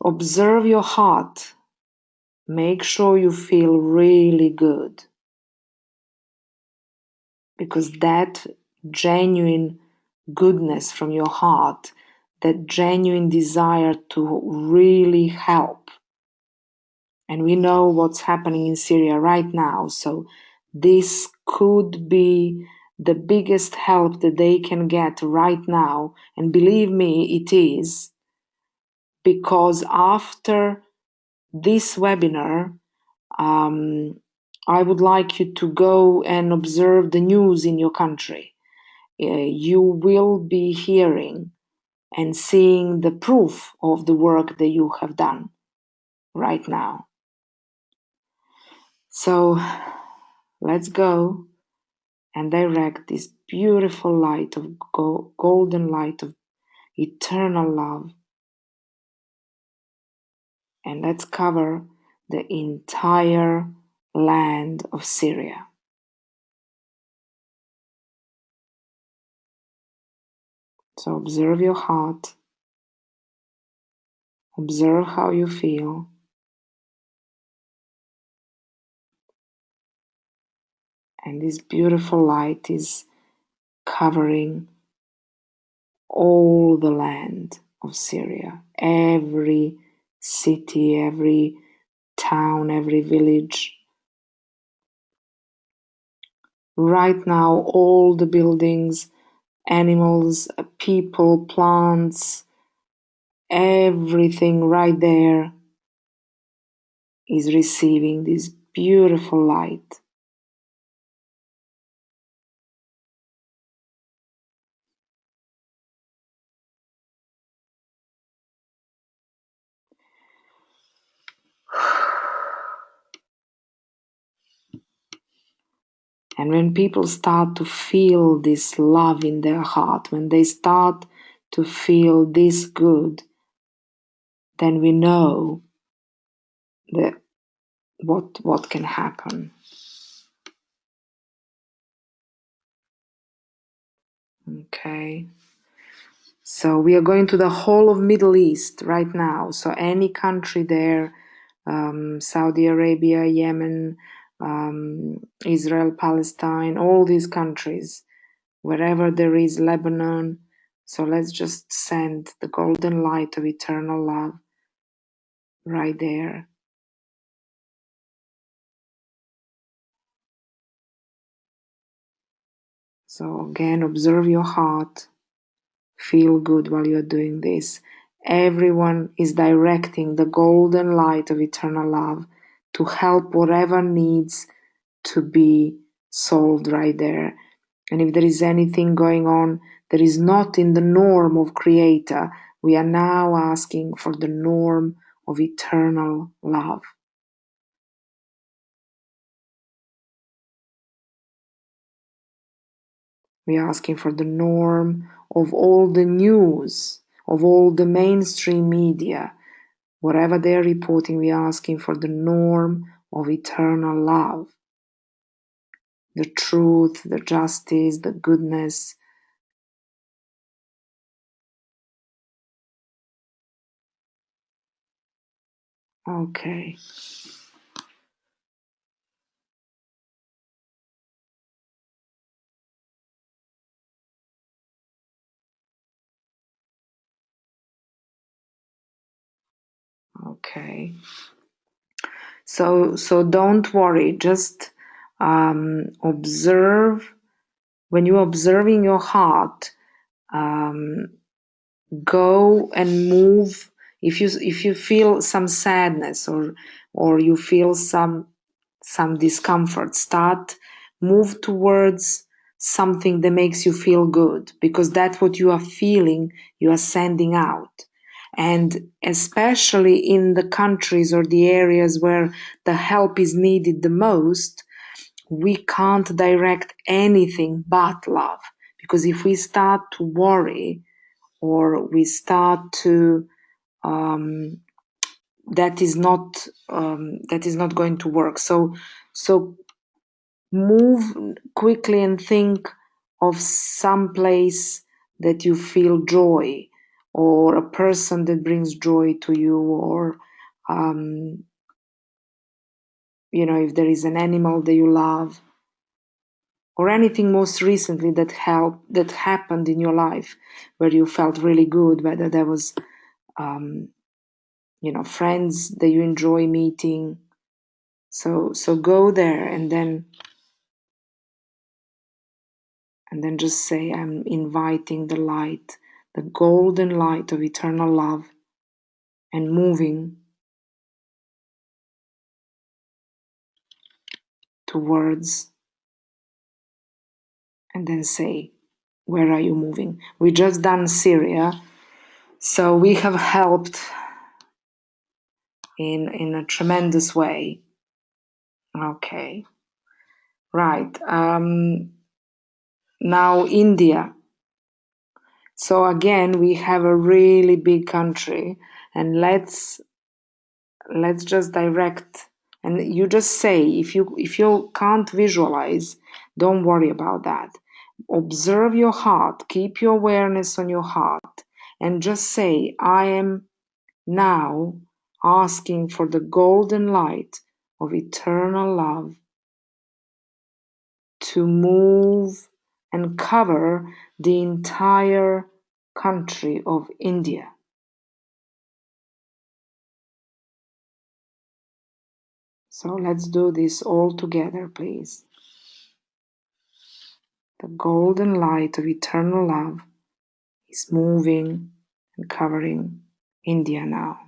Observe your heart. Make sure you feel really good, because that genuine goodness from your heart, that genuine desire to really help. And we know what's happening in Syria right now, so this could be the biggest help that they can get right now. And believe me, it is, because after this webinar, I would like you to go and observe the news in your country. You will be hearing and seeing the proof of the work that you have done right now. So let's go and direct this beautiful light of golden light of eternal love, and let's cover the entire land of Syria. So observe your heart, observe how you feel, and this beautiful light is covering all the land of Syria, every city, every town, every village. Right now, all the buildings, animals, people, plants, everything right there is receiving this beautiful light. And when people start to feel this love in their heart, when they start to feel this good, then we know that what can happen. Okay. So we are going to the whole of Middle East right now. So any country there, Saudi Arabia, Yemen, Israel, Palestine, all these countries, wherever there is Lebanon. So let's just send the golden light of eternal love right there. So again, observe your heart. Feel good while you're doing this. Everyone is directing the golden light of eternal love to help whatever needs to be solved right there. And if there is anything going on that is not in the norm of Creator, we are now asking for the norm of eternal love. We are asking for the norm of all the news, of all the mainstream media. Whatever they're reporting, we are asking for the norm of eternal love. The truth, the justice, the goodness. Okay. Okay. So don't worry. Just observe. When you're observing your heart, go and move. If you feel some sadness or you feel some discomfort, move towards something that makes you feel good, because that's what you are feeling, you are sending out. And especially in the countries or the areas where the help is needed the most, we can't direct anything but love. Because if we start to worry or we start to that is not going to work. So move quickly and think of some place that you feel joy, or a person that brings joy to you, or if there is an animal that you love, or anything most recently that happened in your life where you felt really good, whether there was friends that you enjoy meeting. So go there and then just say, I'm inviting the light, the golden light of eternal love, and moving towards, and then say, where are you moving? We just done Syria, so we have helped in a tremendous way. Okay. Right. Now India. So again, we have a really big country, and let's just direct. And you just say, if you can't visualize, don't worry about that. Observe your heart, keep your awareness on your heart, and just say, I am now asking for the golden light of eternal love to move and cover the entire country of India. So let's do this all together, please. The golden light of eternal love is moving and covering India now.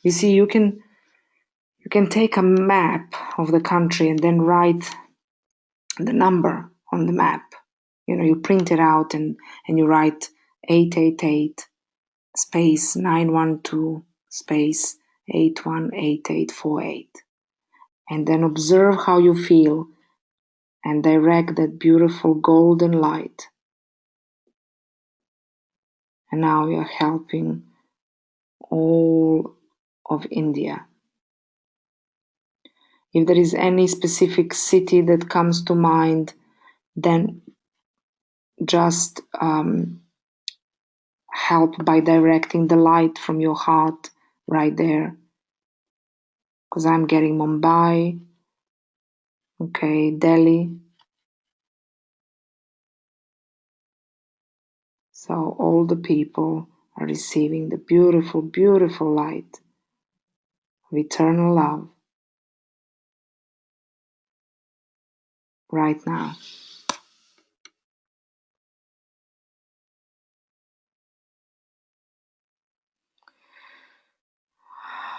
You see, you can take a map of the country and then write the number on the map. You print it out and you write 888 space 912 space 818848, and then observe how you feel and direct that beautiful golden light. And now you're helping all of India. If there is any specific city that comes to mind, then just help by directing the light from your heart right there. Because I'm getting Mumbai, okay, Delhi. So all the people are receiving the beautiful, beautiful light of eternal love right now.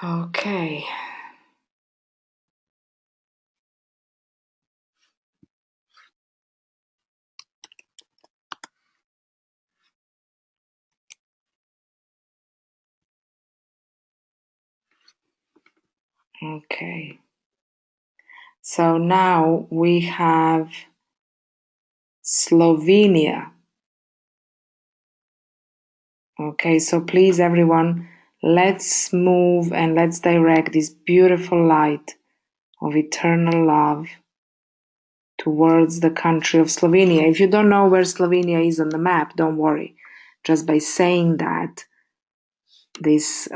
Okay. Okay. So now we have Slovenia. Okay, so please everyone, let's move and let's direct this beautiful light of eternal love towards the country of Slovenia. If you don't know where Slovenia is on the map, don't worry. Just by saying that, this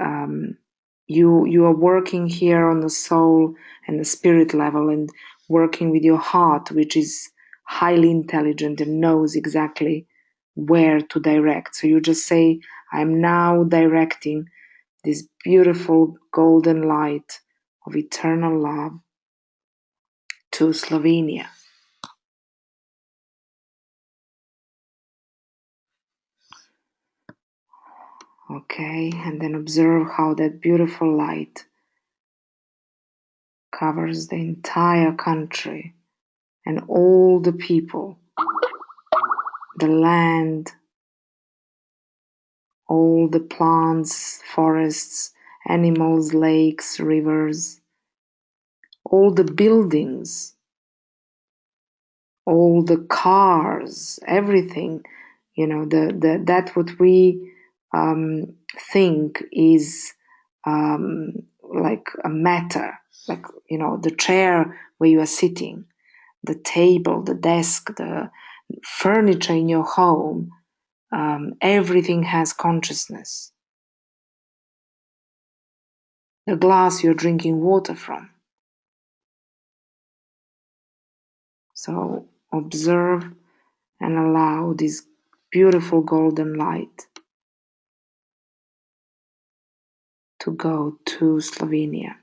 you are working here on the soul and the spirit level, and working with your heart, which is highly intelligent and knows exactly where to direct. So you just say, I'm now directing this beautiful golden light of eternal love to Slovenia. Okay, and then observe how that beautiful light covers the entire country and all the people, the land, all the plants, forests, animals, lakes, rivers, all the buildings, all the cars, everything, that what we think is like a matter, like, the chair where you are sitting, the table, the desk, the furniture in your home, everything has consciousness. The glass you're drinking water from. So observe and allow this beautiful golden light to go to Slovenia.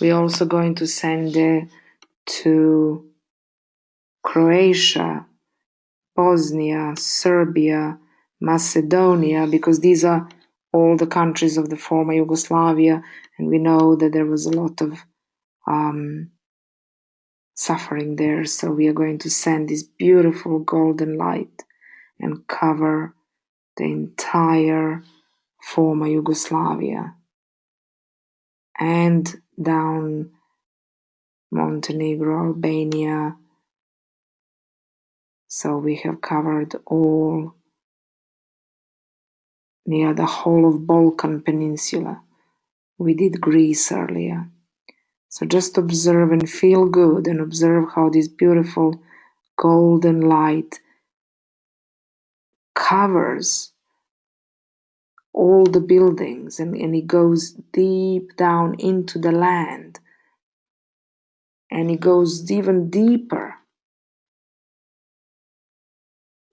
We're also going to send it to Croatia, Bosnia, Serbia, Macedonia, because these are all the countries of the former Yugoslavia, and we know that there was a lot of suffering there. So we are going to send this beautiful golden light and cover the entire former Yugoslavia and down Montenegro, Albania. So we have covered all near the whole of Balkan Peninsula. We did Greece earlier. So just observe and feel good and observe how this beautiful golden light covers all the buildings and it goes deep down into the land and it goes even deeper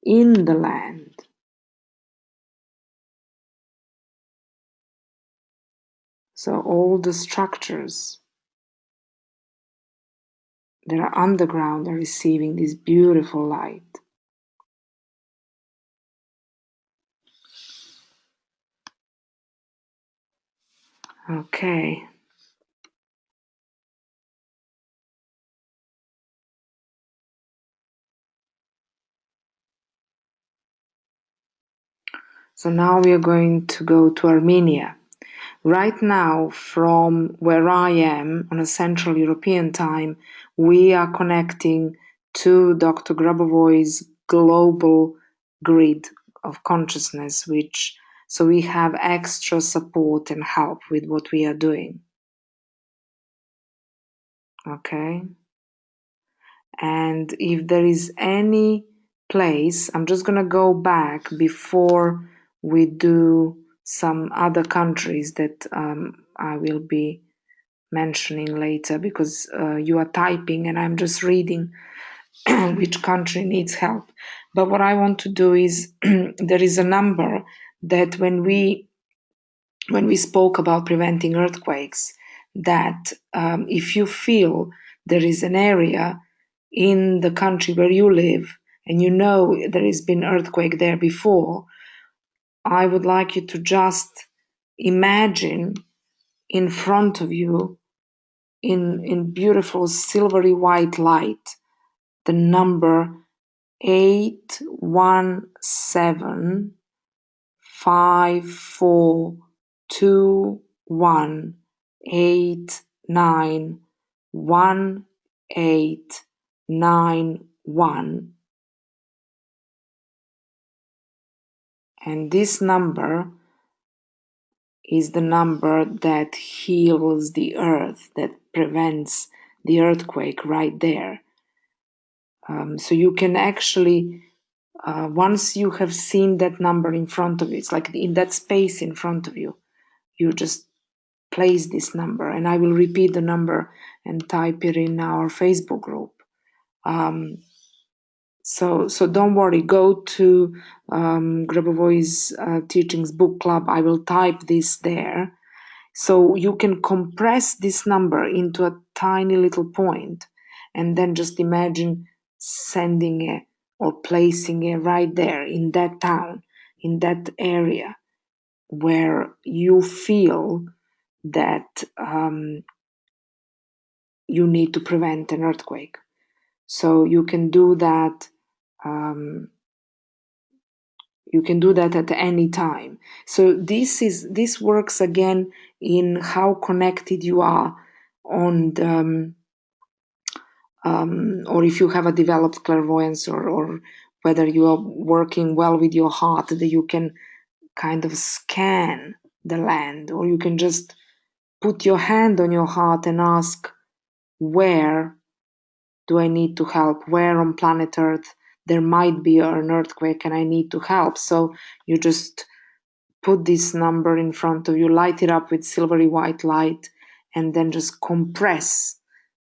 in the land. So all the structures that are underground are receiving this beautiful light. Okay. So now we are going to go to Armenia. Right now, from where I am on a Central European time, we are connecting to Dr. Grabovoy's global grid of consciousness, so we have extra support and help with what we are doing. Okay? And if there is any place, I'm just going to go back before we do some other countries that I will be mentioning later, because you are typing and I'm just reading which country needs help. But what I want to do is there is a number that when we spoke about preventing earthquakes, that if you feel there is an area in the country where you live and you know there has been earthquake there before, I would like you to just imagine in front of you, in beautiful silvery white light, the number 8175421891891. And this number is the number that heals the earth, that prevents the earthquake right there. So you can actually, once you have seen that number in front of you, it's like in that space in front of you, you just place this number, and I will repeat the number and type it in our Facebook group. So don't worry, go to Grabovoy's Teachings Book Club. I will type this there. So you can compress this number into a tiny little point and then just imagine sending it or placing it right there in that town, in that area where you feel that you need to prevent an earthquake. So you can do that. You can do that at any time. So this works again in how connected you are on the or if you have a developed clairvoyance, or whether you are working well with your heart, that you can kind of scan the land, or you can just put your hand on your heart and ask, where do I need to help? Where on planet Earth there might be an earthquake and I need to help? So you just put this number in front of you, light it up with silvery white light, and then just compress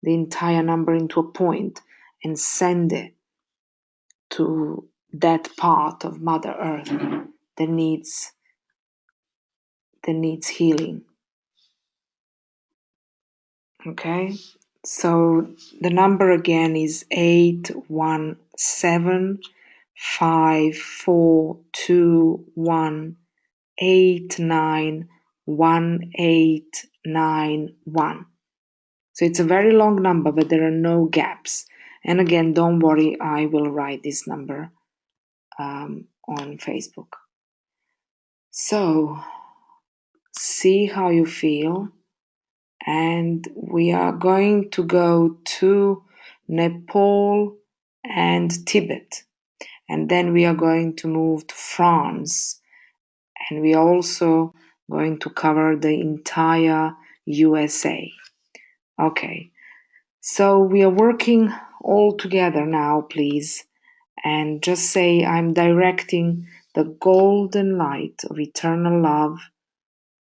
the entire number into a point and send it to that part of Mother Earth that needs healing. Okay, so the number again is 817-542-189-1891. So it's a very long number, but there are no gaps. And again, don't worry, I will write this number on Facebook. So see how you feel. And we are going to go to Nepal and Tibet. And then we are going to move to France. And we are also going to cover the entire USA. Okay, so we are working all together now, please. And just say, I'm directing the golden light of eternal love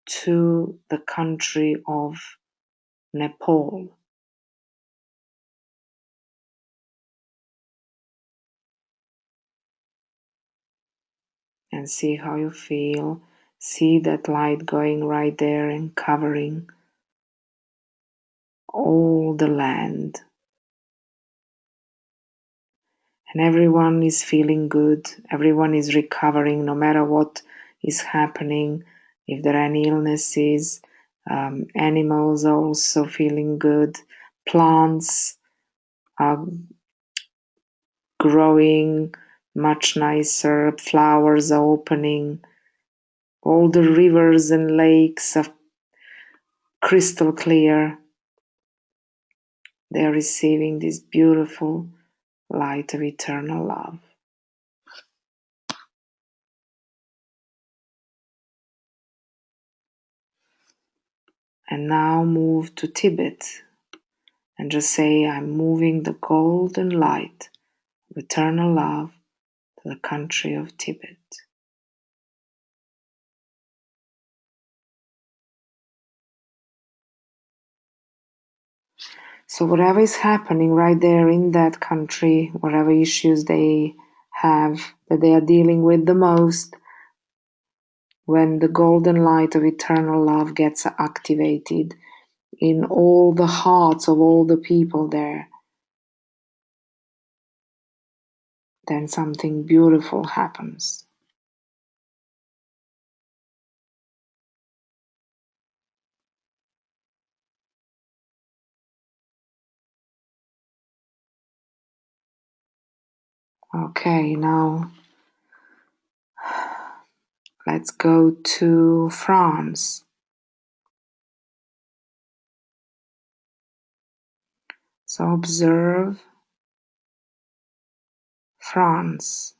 to the country of Nepal. And see how you feel. See that light going right there and covering all the land. And everyone is feeling good. Everyone is recovering no matter what is happening. If there are any illnesses, animals are also feeling good. Plants are growing much nicer. Flowers are opening. All the rivers and lakes are crystal clear. They are receiving this beautiful light of eternal love. And now move to Tibet and just say, I'm moving the golden light of eternal love to the country of Tibet. So whatever is happening right there in that country, whatever issues they have that they are dealing with the most, when the golden light of eternal love gets activated in all the hearts of all the people there, then something beautiful happens. Okay, now let's go to France. So observe France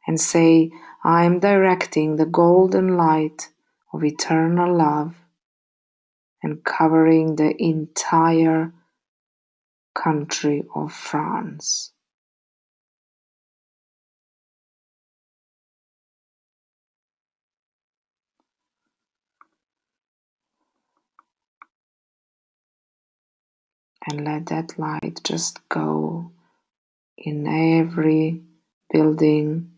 and say, I am directing the golden light of eternal love and covering the entire country of France. And let that light just go in every building.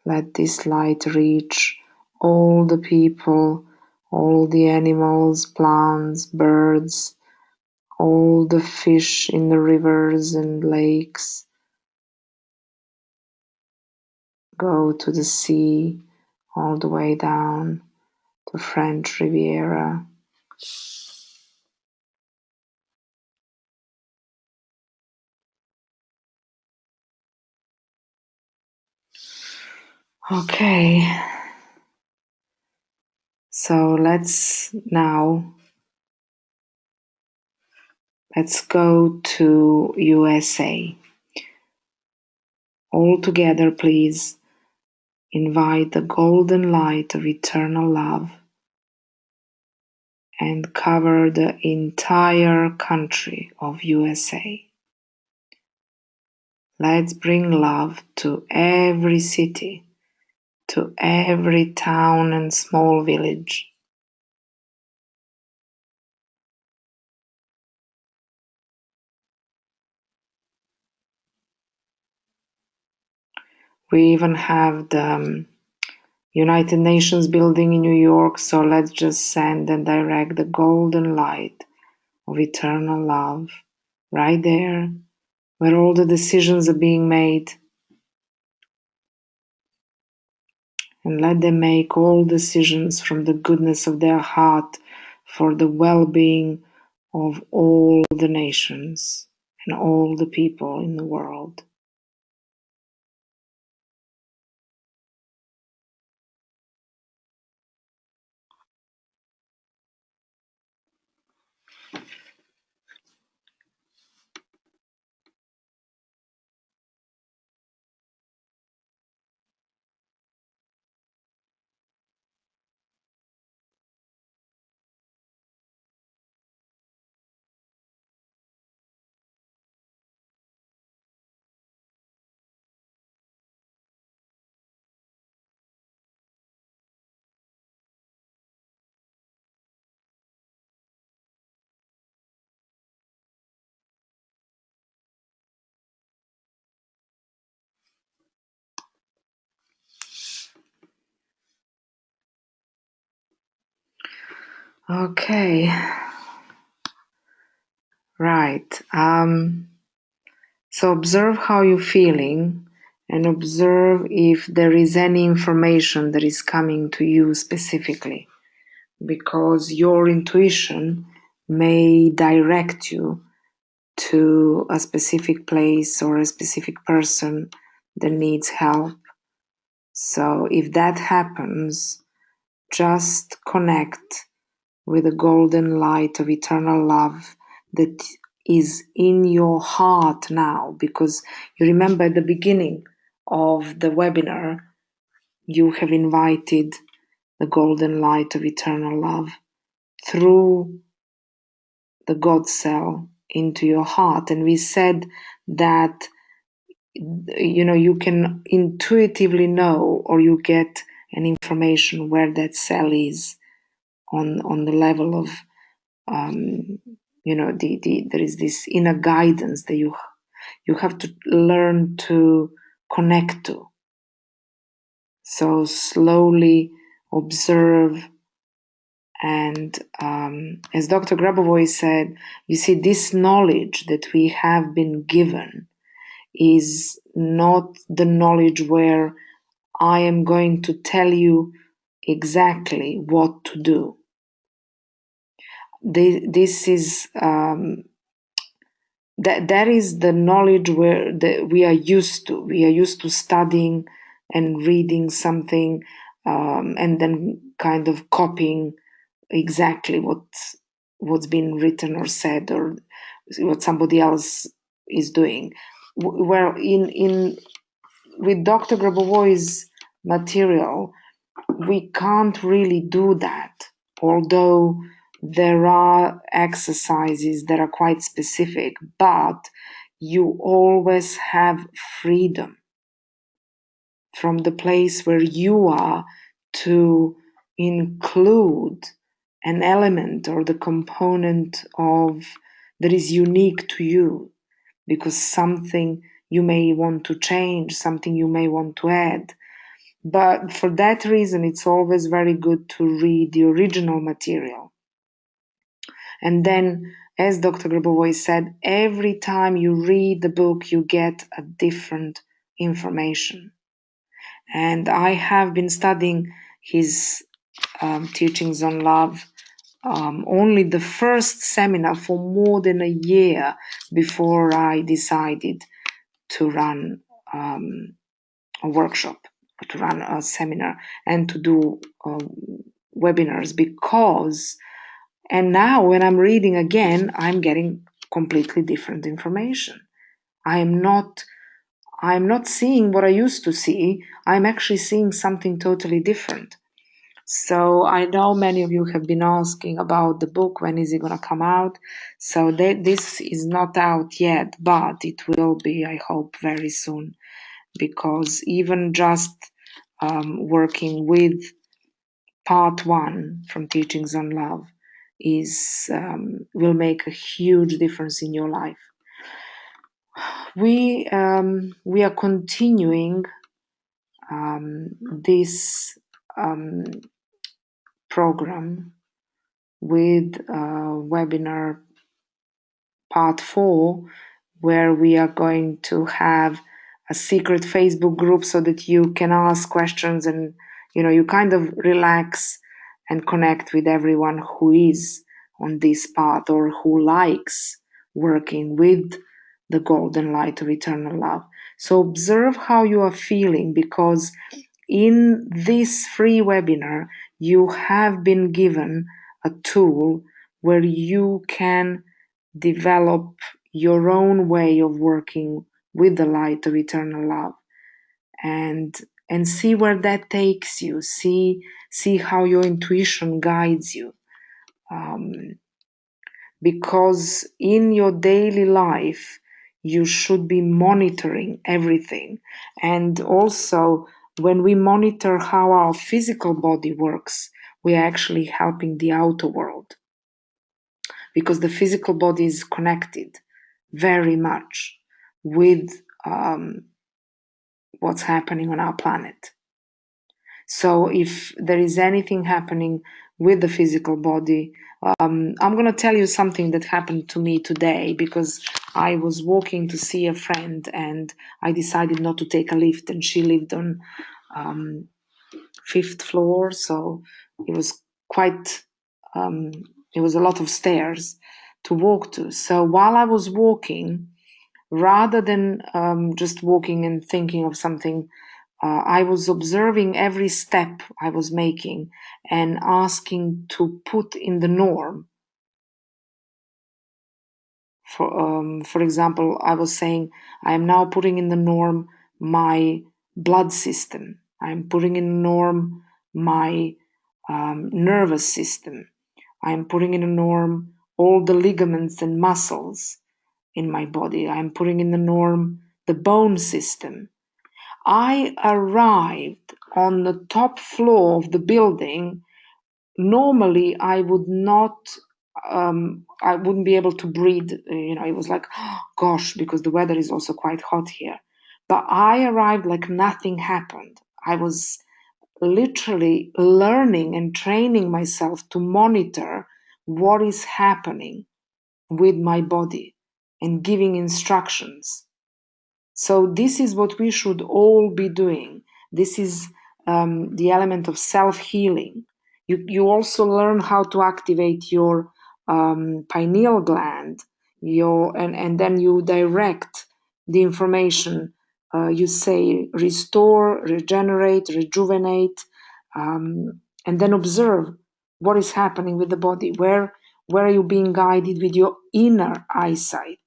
Let this light reach all the people, all the animals, plants, birds, all the fish in the rivers and lakes. Go to the sea, all the way down to French Riviera. Okay, so let's now Let's go to USA. All together, please invite the golden light of eternal love and cover the entire country of USA. Let's bring love to every city, to every town and small village. We even have the United Nations building in New York, so let's just send and direct the golden light of eternal love right there where all the decisions are being made. And let them make all decisions from the goodness of their heart for the well-being of all the nations and all the people in the world. Okay, right. So observe how you're feeling and observe if there is any information that is coming to you specifically, because your intuition may direct you to a specific place or a specific person that needs help. So if that happens, just connect with the golden light of eternal love that is in your heart now, because you remember at the beginning of the webinar, you have invited the golden light of eternal love through the God cell into your heart. And we said that you can intuitively know, or you get an information where that cell is on the level of there is this inner guidance that you have to learn to connect to. So slowly observe, and as Dr. Grabovoi said, you see, this knowledge that we have been given is not the knowledge where I am going to tell you exactly what to do. This is that is the knowledge where we are used to. We are used to studying and reading something, and then kind of copying exactly what's been written or said, or what somebody else is doing. Well, in with Dr. Grabovoy's material, we can't really do that, although there are exercises that are quite specific, but you always have freedom from the place where you are to include an element or the component of that is unique to you, because something you may want to change, something you may want to add. But for that reason, it's always very good to read the original material. And then, as Dr. Grabovoi said, every time you read the book, you get a different information. And I have been studying his teachings on love, only the first seminar, for more than a year before I decided to run a workshop, to run a seminar, and to do webinars, because, and now when I'm reading again, I'm getting completely different information. I'm not seeing what I used to see. I'm actually seeing something totally different. So I know many of you have been asking about the book, when is it going to come out? So this is not out yet, but it will be, I hope, very soon, because even just working with part one from Teachings on Love is will make a huge difference in your life. We are continuing this program with webinar part 4, where we are going to have a secret Facebook group so that you can ask questions and you kind of relax and connect with everyone who is on this path or who likes working with the golden light of eternal love. So observe how you are feeling, because in this free webinar you have been given a tool where you can develop your own way of working with the light of eternal love, and see where that takes you. See how your intuition guides you, because in your daily life you should be monitoring everything. And also, when we monitor how our physical body works, we are actually helping the outer world, because the physical body is connected very much with what's happening on our planet. So if there is anything happening with the physical body, I'm going to tell you something that happened to me today, because I was walking to see a friend and I decided not to take a lift, and she lived on 5th floor, so it was quite it was a lot of stairs to walk to. So while I was walking, rather than just walking and thinking of something, I was observing every step I was making and asking to put in the norm. For example, I was saying, I am now putting in the norm my blood system. I'm putting in the norm my nervous system. I'm putting in the norm all the ligaments and muscles in my body. I'm putting in the norm the bone system. I arrived on the top floor of the building. Normally, I would not, I wouldn't be able to breathe. It was like, oh, gosh, because the weather is also quite hot here. But I arrived like nothing happened. I was literally learning and training myself to monitor what is happening with my body and giving instructions. So this is what we should all be doing. This is the element of self-healing. You also learn how to activate your pineal gland, and then you direct the information. You say restore, regenerate, rejuvenate, and then observe what is happening with the body. Where are you being guided with your inner eyesight?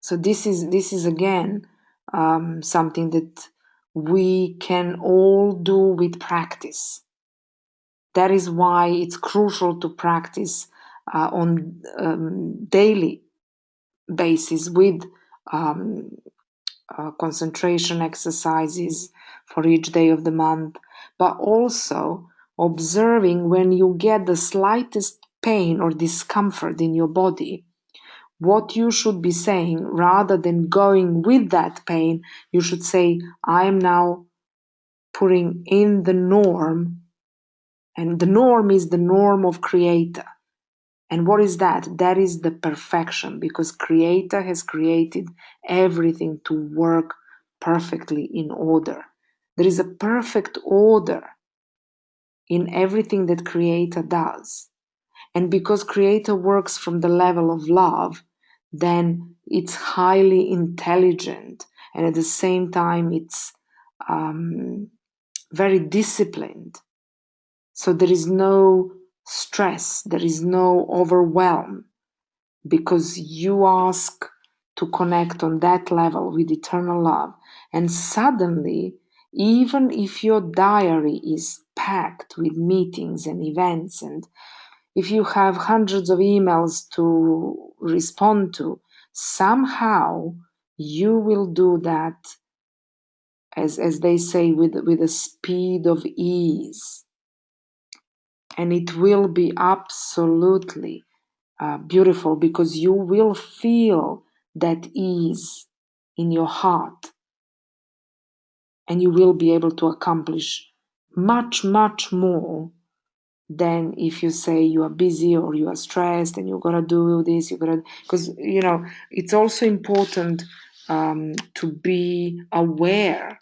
So this is again something that we can all do with practice. That is why it's crucial to practice on daily basis with concentration exercises for each day of the month, but also observing when you get the slightest pain or discomfort in your body, what you should be saying. Rather than going with that pain, you should say, I am now putting in the norm, and the norm is the norm of Creator. And what is that? That is the perfection, because Creator has created everything to work perfectly in order. There is a perfect order in everything that Creator does. And because Creator works from the level of love, then it's highly intelligent, and at the same time it's very disciplined. So there is no stress, there is no overwhelm. because you ask to connect on that level with eternal love. And suddenly, even if your diary is packed with meetings and events, and if you have hundreds of emails to respond to, somehow you will do that, as they say, with a speed of ease. And it will be absolutely beautiful, because you will feel that ease in your heart, and you will be able to accomplish much, much more than if you say you are busy or you are stressed and you're gonna do this, you're gonna, because it's also important to be aware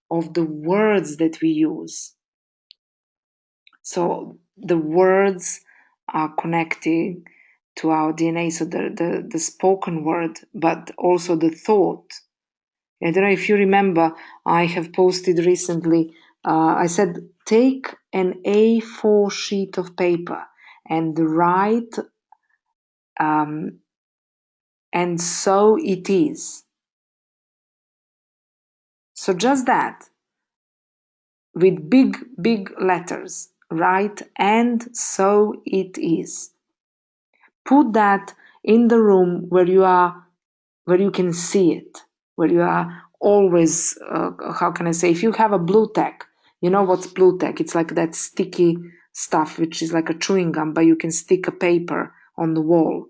of the words that we use. So the words are connected to our DNA, so the spoken word, but also the thought. I don't know if you remember, I have posted recently, I said, take an A4 sheet of paper and write, and so it is. So just that, with big, big letters, write, and so it is. Put that in the room where you can see it, where you are always, how can I say, if you have a blue tack, you know what's blue tack? It's like that sticky stuff, which is like a chewing gum, but you can stick a paper on the wall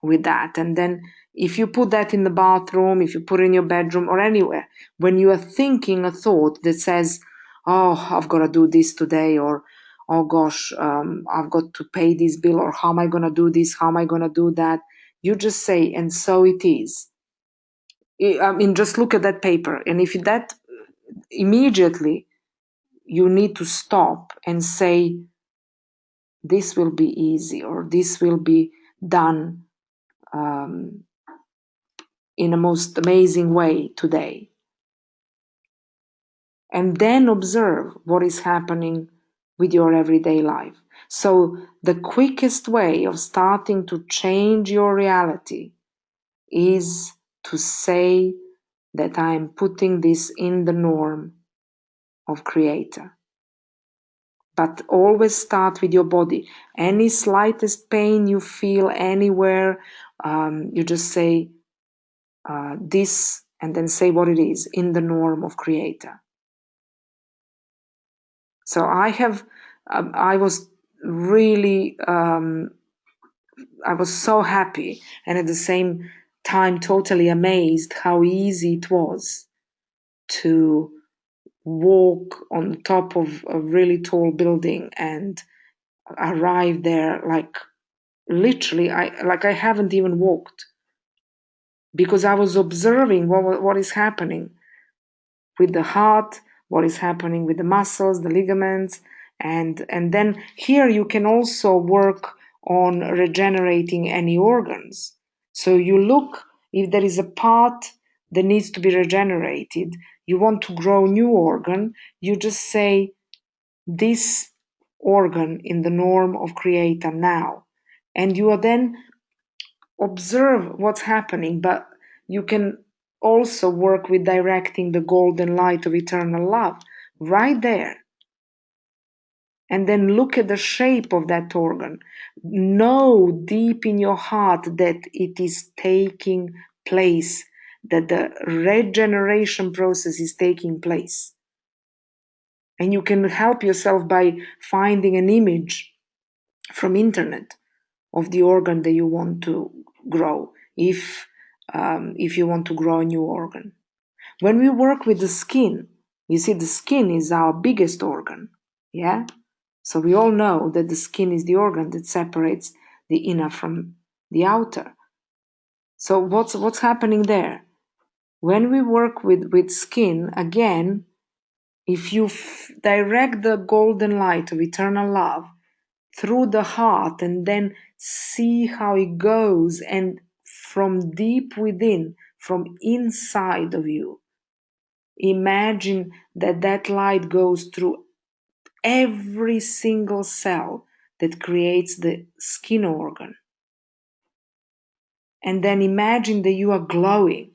with that. And then if you put that in the bathroom, if you put it in your bedroom or anywhere, when you are thinking a thought that says, oh, I've got to do this today, or oh gosh, I've got to pay this bill, or how am I going to do this? How am I going to do that? You just say, and so it is. I mean, just look at that paper. And if that immediately you need to stop and say, this will be easy, or this will be done in a most amazing way today. And then observe what is happening with your everyday life. So, the quickest way of starting to change your reality is to say that I am putting this in the norm of Creator. But always start with your body. Any slightest pain you feel anywhere, you just say this, and then say what it is, in the norm of Creator. So I was really, I was so happy, and at the same time totally amazed how easy it was to walk on the top of a really tall building and arrive there, like literally, I haven't even walked, because I was observing what is happening with the heart, what is happening with the muscles, the ligaments, and then here you can also work on regenerating any organs. So you look, if there is a part that needs to be regenerated, you want to grow a new organ, you just say this organ in the norm of Creator now, and you are then observe what's happening, but you can also work with directing the golden light of eternal love right there. And then look at the shape of that organ. Know deep in your heart that it is taking place, that the regeneration process is taking place. And you can help yourself by finding an image from internet of the organ that you want to grow, if you want to grow a new organ. When we work with the skin, you see, the skin is our biggest organ, yeah? So we all know that the skin is the organ that separates the inner from the outer. So what's happening there? When we work with skin, again, if you direct the golden light of eternal love through the heart, and then see how it goes, and from deep within, from inside of you, imagine that that light goes through every single cell that creates the skin organ. and then imagine that you are glowing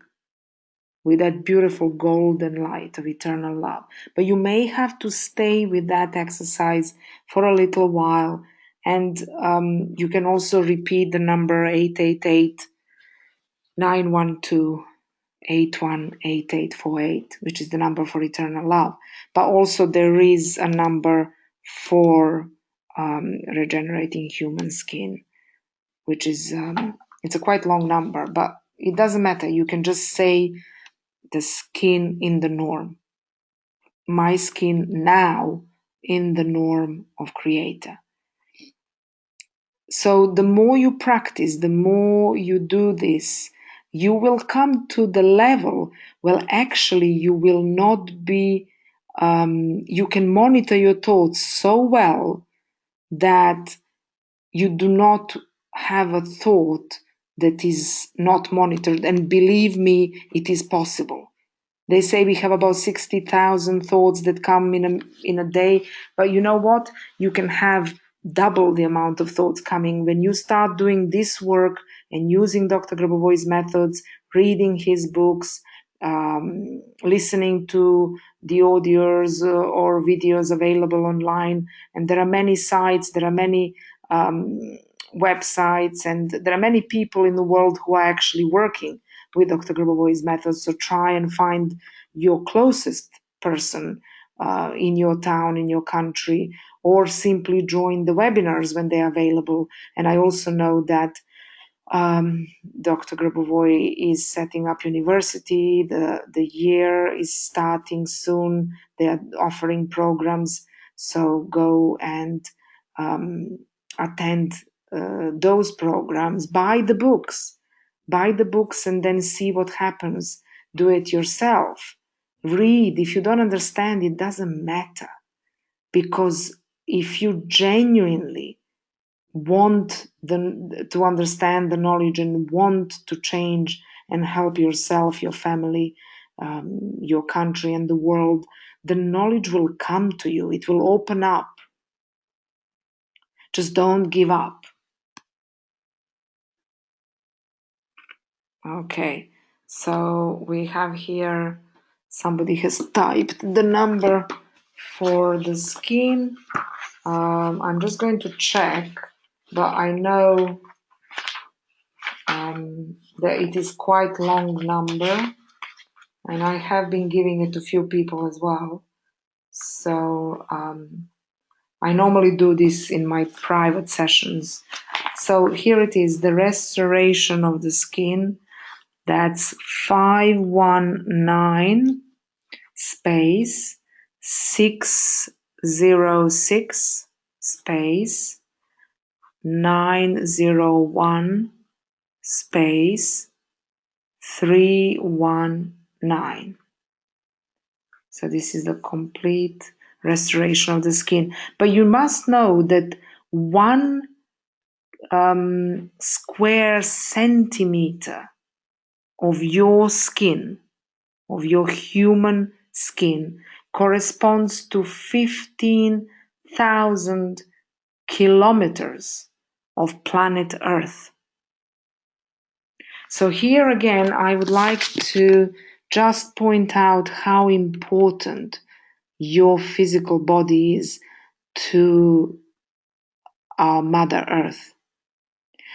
with that beautiful golden light of eternal love. But you may have to stay with that exercise for a little while. And you can also repeat the number 888 912 818848, which is the number for eternal love. But also there is a number for regenerating human skin, which is it's a quite long number, but it doesn't matter. You can just say the skin in the norm. My skin now in the norm of Creator. So the more you practice, the more you do this, you will come to the level where actually you will not be, you can monitor your thoughts so well that you do not have a thought that is not monitored. And believe me, it is possible. They say we have about 60,000 thoughts that come in a day, but you know what? You can have double the amount of thoughts coming when you start doing this work and using Dr. Grabovoy's methods, reading his books, listening to the audios or videos available online. And there are many sites, there are many websites, and there are many people in the world who are actually working with Dr. Grabovoy's methods. So try and find your closest person in your town, in your country, or simply join the webinars when they are available. And I also know that Dr. Grabovoy is setting up university. The year is starting soon. They are offering programs. So go and attend those programs. Buy the books. Buy the books and then see what happens. Do it yourself. Read. If you don't understand, it doesn't matter. Because if you genuinely want to understand the knowledge and want to change and help yourself, your family, your country, and the world, the knowledge will come to you. It will open up. Just don't give up. Okay, so we have here, somebody has typed the number for the skin. I'm just going to check, but I know that it is quite long number, and I have been giving it to few people as well. So I normally do this in my private sessions. So here it is, the restoration of the skin. That's 519 space 606 space 901 space 319. So this is the complete restoration of the skin. But you must know that 1 square centimeter of your skin, of your human skin, corresponds to 15,000 kilometers of planet Earth. So here again, I would like to just point out how important your physical body is to our Mother Earth.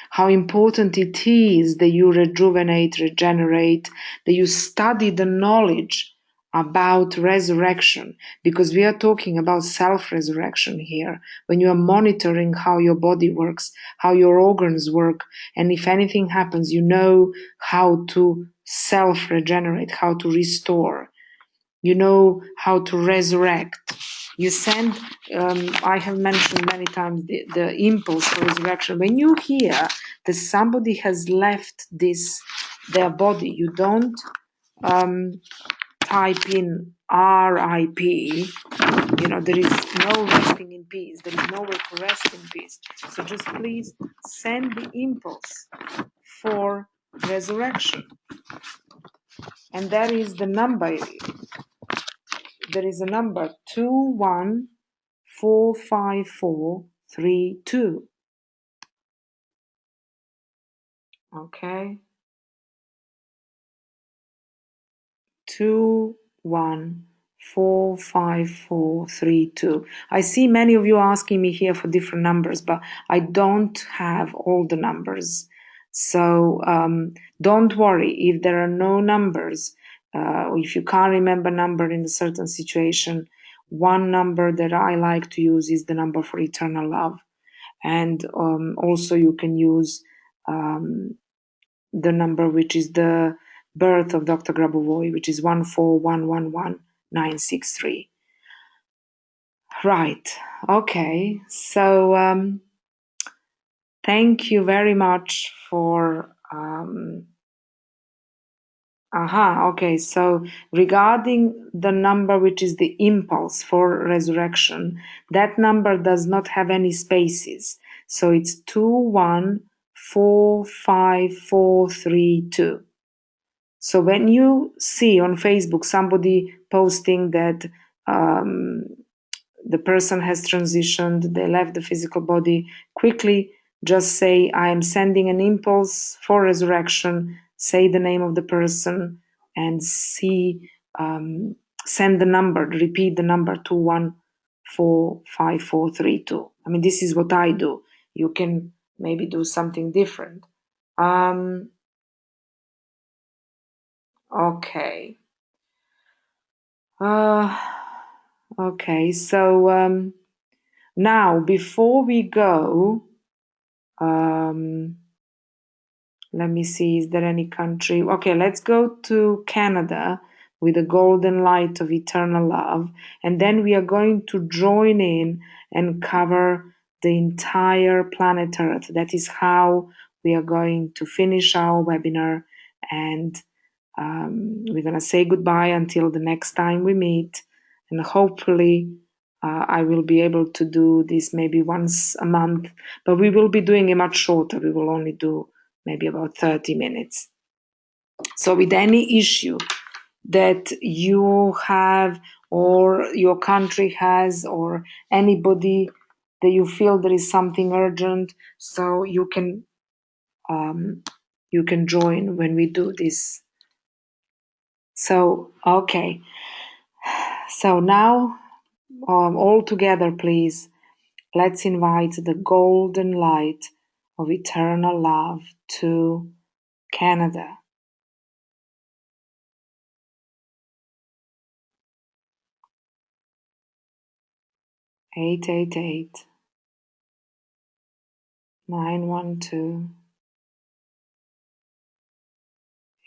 How important it is that you rejuvenate, regenerate, that you study the knowledge about resurrection, because we are talking about self-resurrection here. When you are monitoring how your body works, how your organs work, and if anything happens, you know how to self-regenerate, how to restore. You know how to resurrect. You send, I have mentioned many times the impulse for resurrection. When you hear that somebody has left their body, you don't type in RIP. You know, there is no resting in peace. There is nowhere to rest in peace. So just please send the impulse for resurrection. And that is the number. There is a number 2145432. Okay. 2145432. I see many of you asking me here for different numbers, but I don't have all the numbers. So don't worry if there are no numbers. If you can't remember number in a certain situation, one number that I like to use is the number for eternal love. And also you can use the number which is the birth of Dr. Grabovoi, which is 14111,963. Right. Okay. So thank you very much for. Okay. So regarding the number which is the impulse for resurrection, that number does not have any spaces. So it's 2145432. So when you see on Facebook somebody posting that um, the person has transitioned, they left the physical body, quickly just say, I am sending an impulse for resurrection, say the name of the person, and send the number, repeat the number 2145432. I mean, this is what I do. You can maybe do something different. Okay. Uh, okay, so now before we go, um, let me see, is there any country? Okay, let's go to Canada with the golden light of eternal love, and then we are going to join in and cover the entire planet Earth. That is how we are going to finish our webinar, and we're going to say goodbye until the next time we meet. And hopefully, I will be able to do this maybe once a month, but we will be doing it much shorter. We will only do maybe about 30 minutes. So, with any issue that you have, or your country has, or anybody that you feel there is something urgent, so you can join when we do this. So, okay. So now, all together, please, let's invite the golden light of eternal love to Canada. 888 912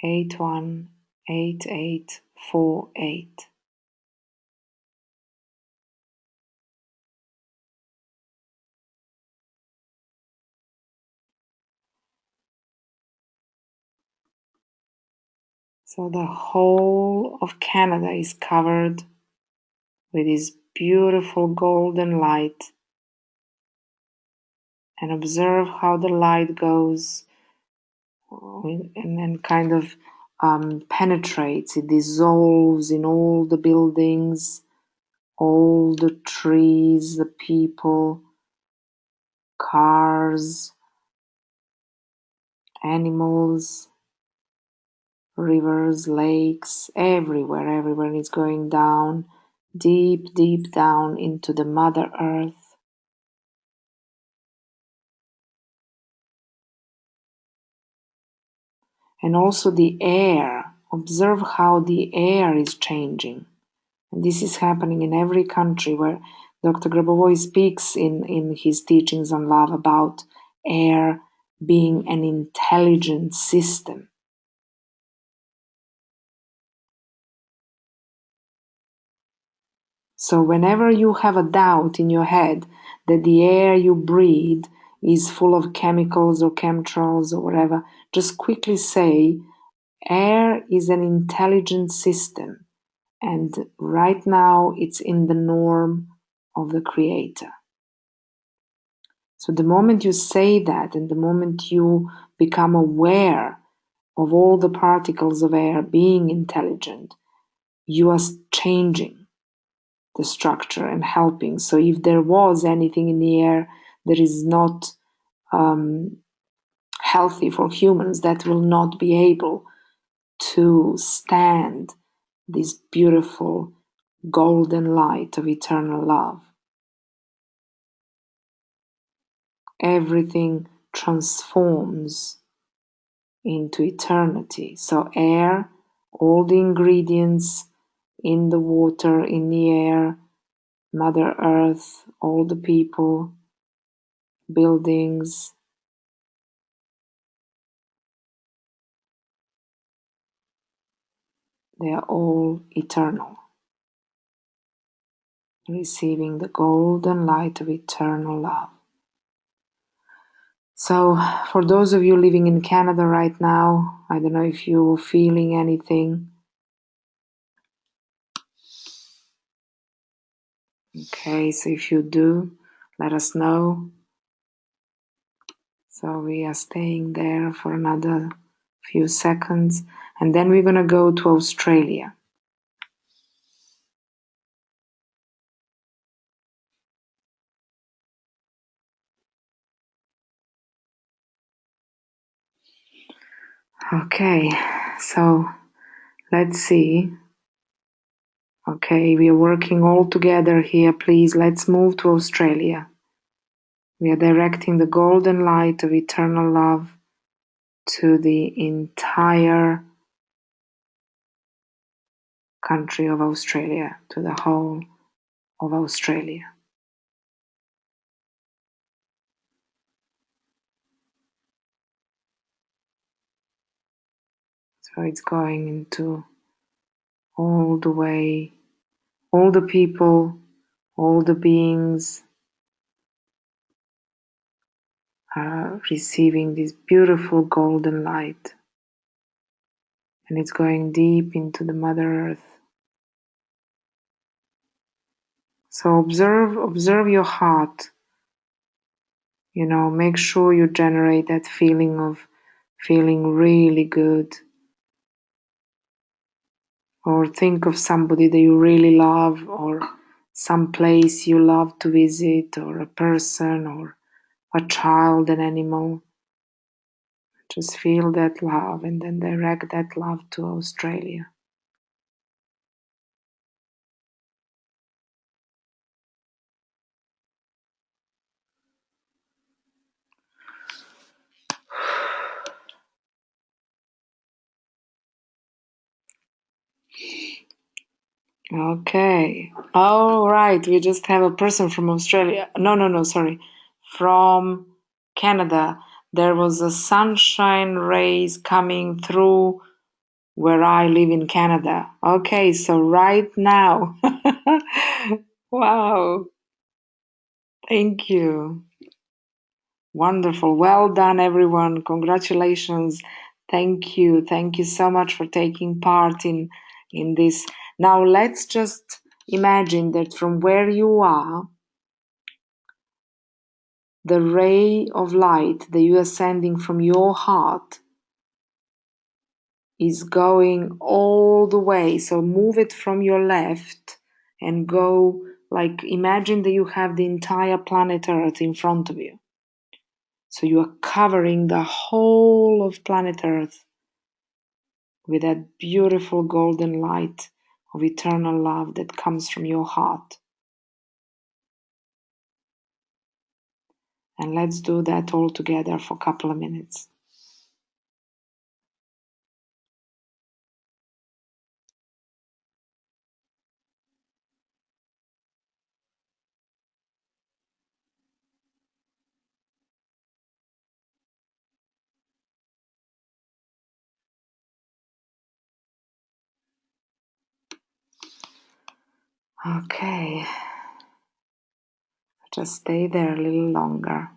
818848. So the whole of Canada is covered with this beautiful golden light, and observe how the light goes and then kind of penetrates, it dissolves in all the buildings, all the trees, the people, cars, animals, rivers, lakes, everywhere it's going down, deep, deep down into the Mother Earth. And also the air. Observe how the air is changing. And this is happening in every country where Dr. Grabovoi speaks in his teachings on love about air being an intelligent system. So whenever you have a doubt in your head that the air you breathe is full of chemicals or chemtrails or whatever, just quickly say, air is an intelligent system, and right now it's in the norm of the Creator. So the moment you say that, and the moment you become aware of all the particles of air being intelligent, you are changing the structure and helping. So if there was anything in the air that is not healthy for humans that will not be able to stand this beautiful golden light of eternal love. Everything transforms into eternity. So air, all the ingredients in the water, in the air, Mother Earth, all the people, buildings, they are all eternal, receiving the golden light of eternal love. So, for those of you living in Canada right now, I don't know if you're feeling anything. Okay, so if you do, let us know. So we are staying there for another few seconds, and then we're going to go to Australia. Okay, so let's see. Okay, we are working all together here. Please, let's move to Australia. We are directing the golden light of eternal love to the entire country of Australia, to the whole of Australia. So it's going into all the way, all the people, all the beings are receiving this beautiful golden light. And it's going deep into the Mother Earth. So observe your heart. Make sure you generate that feeling of feeling really good. Or think of somebody that you really love, or some place you love to visit, or a person, or a child, an animal. Just feel that love and then direct that love to Australia. Okay. All right. We just have a person from Australia. No, sorry. From Canada. There was a sunshine rays coming through where I live in Canada. Okay, so right now. Wow. Thank you. Wonderful. Well done, everyone. Congratulations. Thank you. Thank you so much for taking part in this. Now let's just imagine that from where you are, the ray of light that you are sending from your heart is going all the way. So move it from your left and go, like, imagine that you have the entire planet Earth in front of you. So you are covering the whole of planet Earth with that beautiful golden light of eternal love that comes from your heart. And let's do that all together for a couple of minutes. Okay. Just stay there a little longer.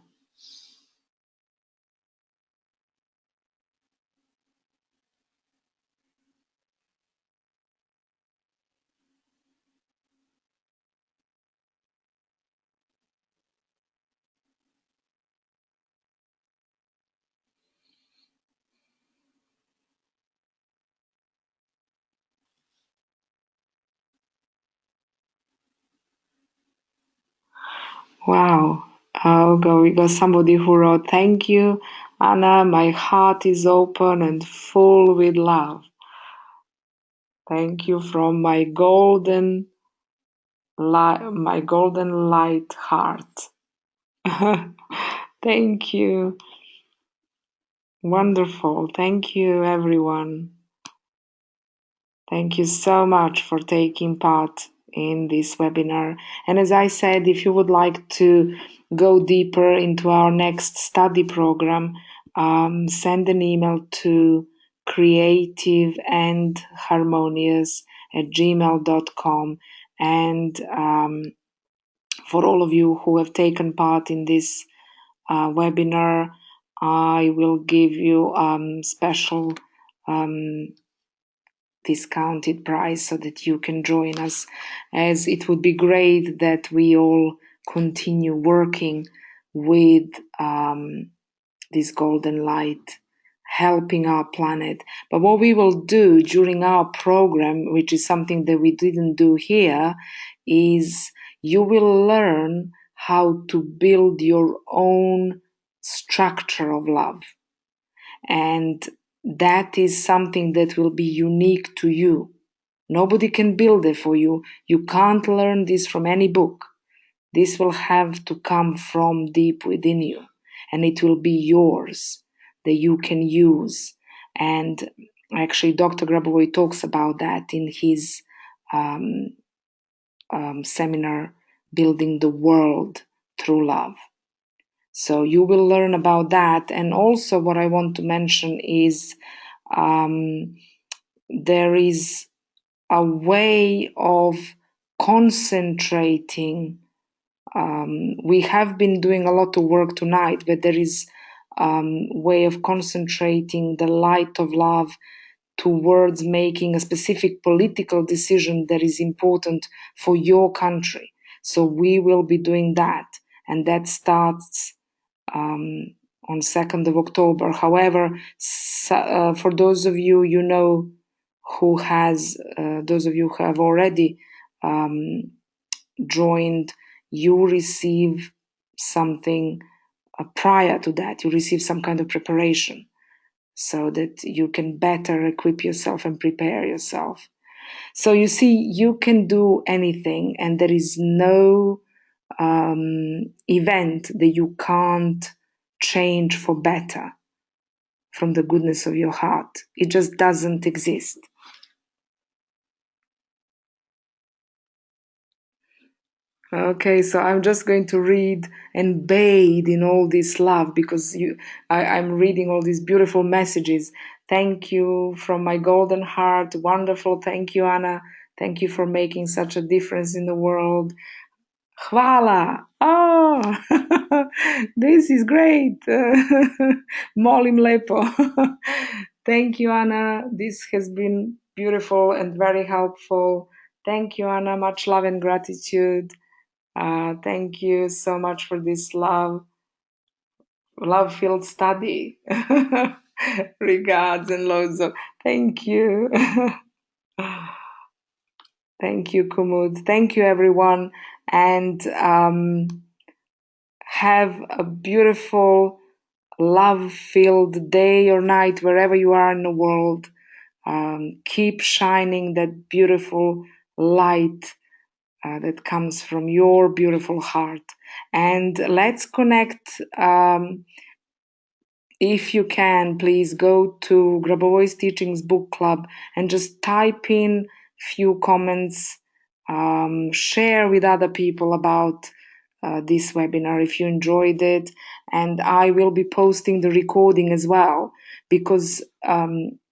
Wow. We got somebody who wrote, thank you. Anna, my heart is open and full with love. Thank you from my golden light heart. Thank you. Wonderful. Thank you, everyone. Thank you so much for taking part in this webinar. And as I said, if you would like to go deeper into our next study program, send an email to creativeandharmonious@gmail.com. And for all of you who have taken part in this webinar, I will give you special discounted price so that you can join us, as it would be great that we all continue working with this golden light, helping our planet. But what we will do during our program, which is something that we didn't do here, is you will learn how to build your own structure of love. And that is something that will be unique to you. Nobody can build it for you. You can't learn this from any book. This will have to come from deep within you, and it will be yours that you can use. And actually, Dr. Grabovoi talks about that in his seminar, Building the World Through Love. So you will learn about that. And also, what I want to mention is there is a way of concentrating. We have been doing a lot of work tonight, but there is way of concentrating the light of love towards making a specific political decision that is important for your country. So we will be doing that, and that starts on 2nd of October. However, for those of you who have already joined, you receive something prior to that. You receive some kind of preparation so that you can better equip yourself and prepare yourself. So you see, you can do anything, and there is no event that you can't change for better from the goodness of your heart. It just doesn't exist. Okay, so I'm just going to read and bathe in all this love, because I'm reading all these beautiful messages. Thank you from my golden heart. Wonderful. Thank you, Anna. Thank you for making such a difference in the world. Hvala. Oh, this is great. Molim lepo. Thank you, Anna. This has been beautiful and very helpful. Thank you, Anna. Much love and gratitude. Thank you so much for this love-filled study. Regards and loads of thank you. Thank you, Kumud. Thank you, everyone, and have a beautiful, love-filled day or night wherever you are in the world. Keep shining that beautiful light that comes from your beautiful heart. And let's connect. If you can, please go to Grabovoi's Teachings Book Club and just type in few comments, share with other people about this webinar if you enjoyed it. And I will be posting the recording as well, because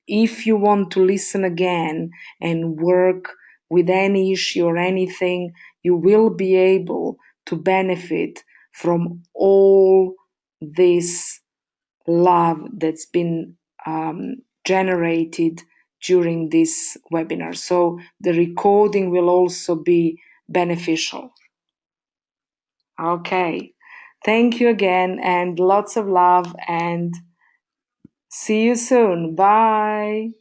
if you want to listen again and work with any issue or anything, you will be able to benefit from all this love that's been generated during this webinar. So the recording will also be beneficial. Okay. Thank you again, and lots of love, and see you soon. Bye.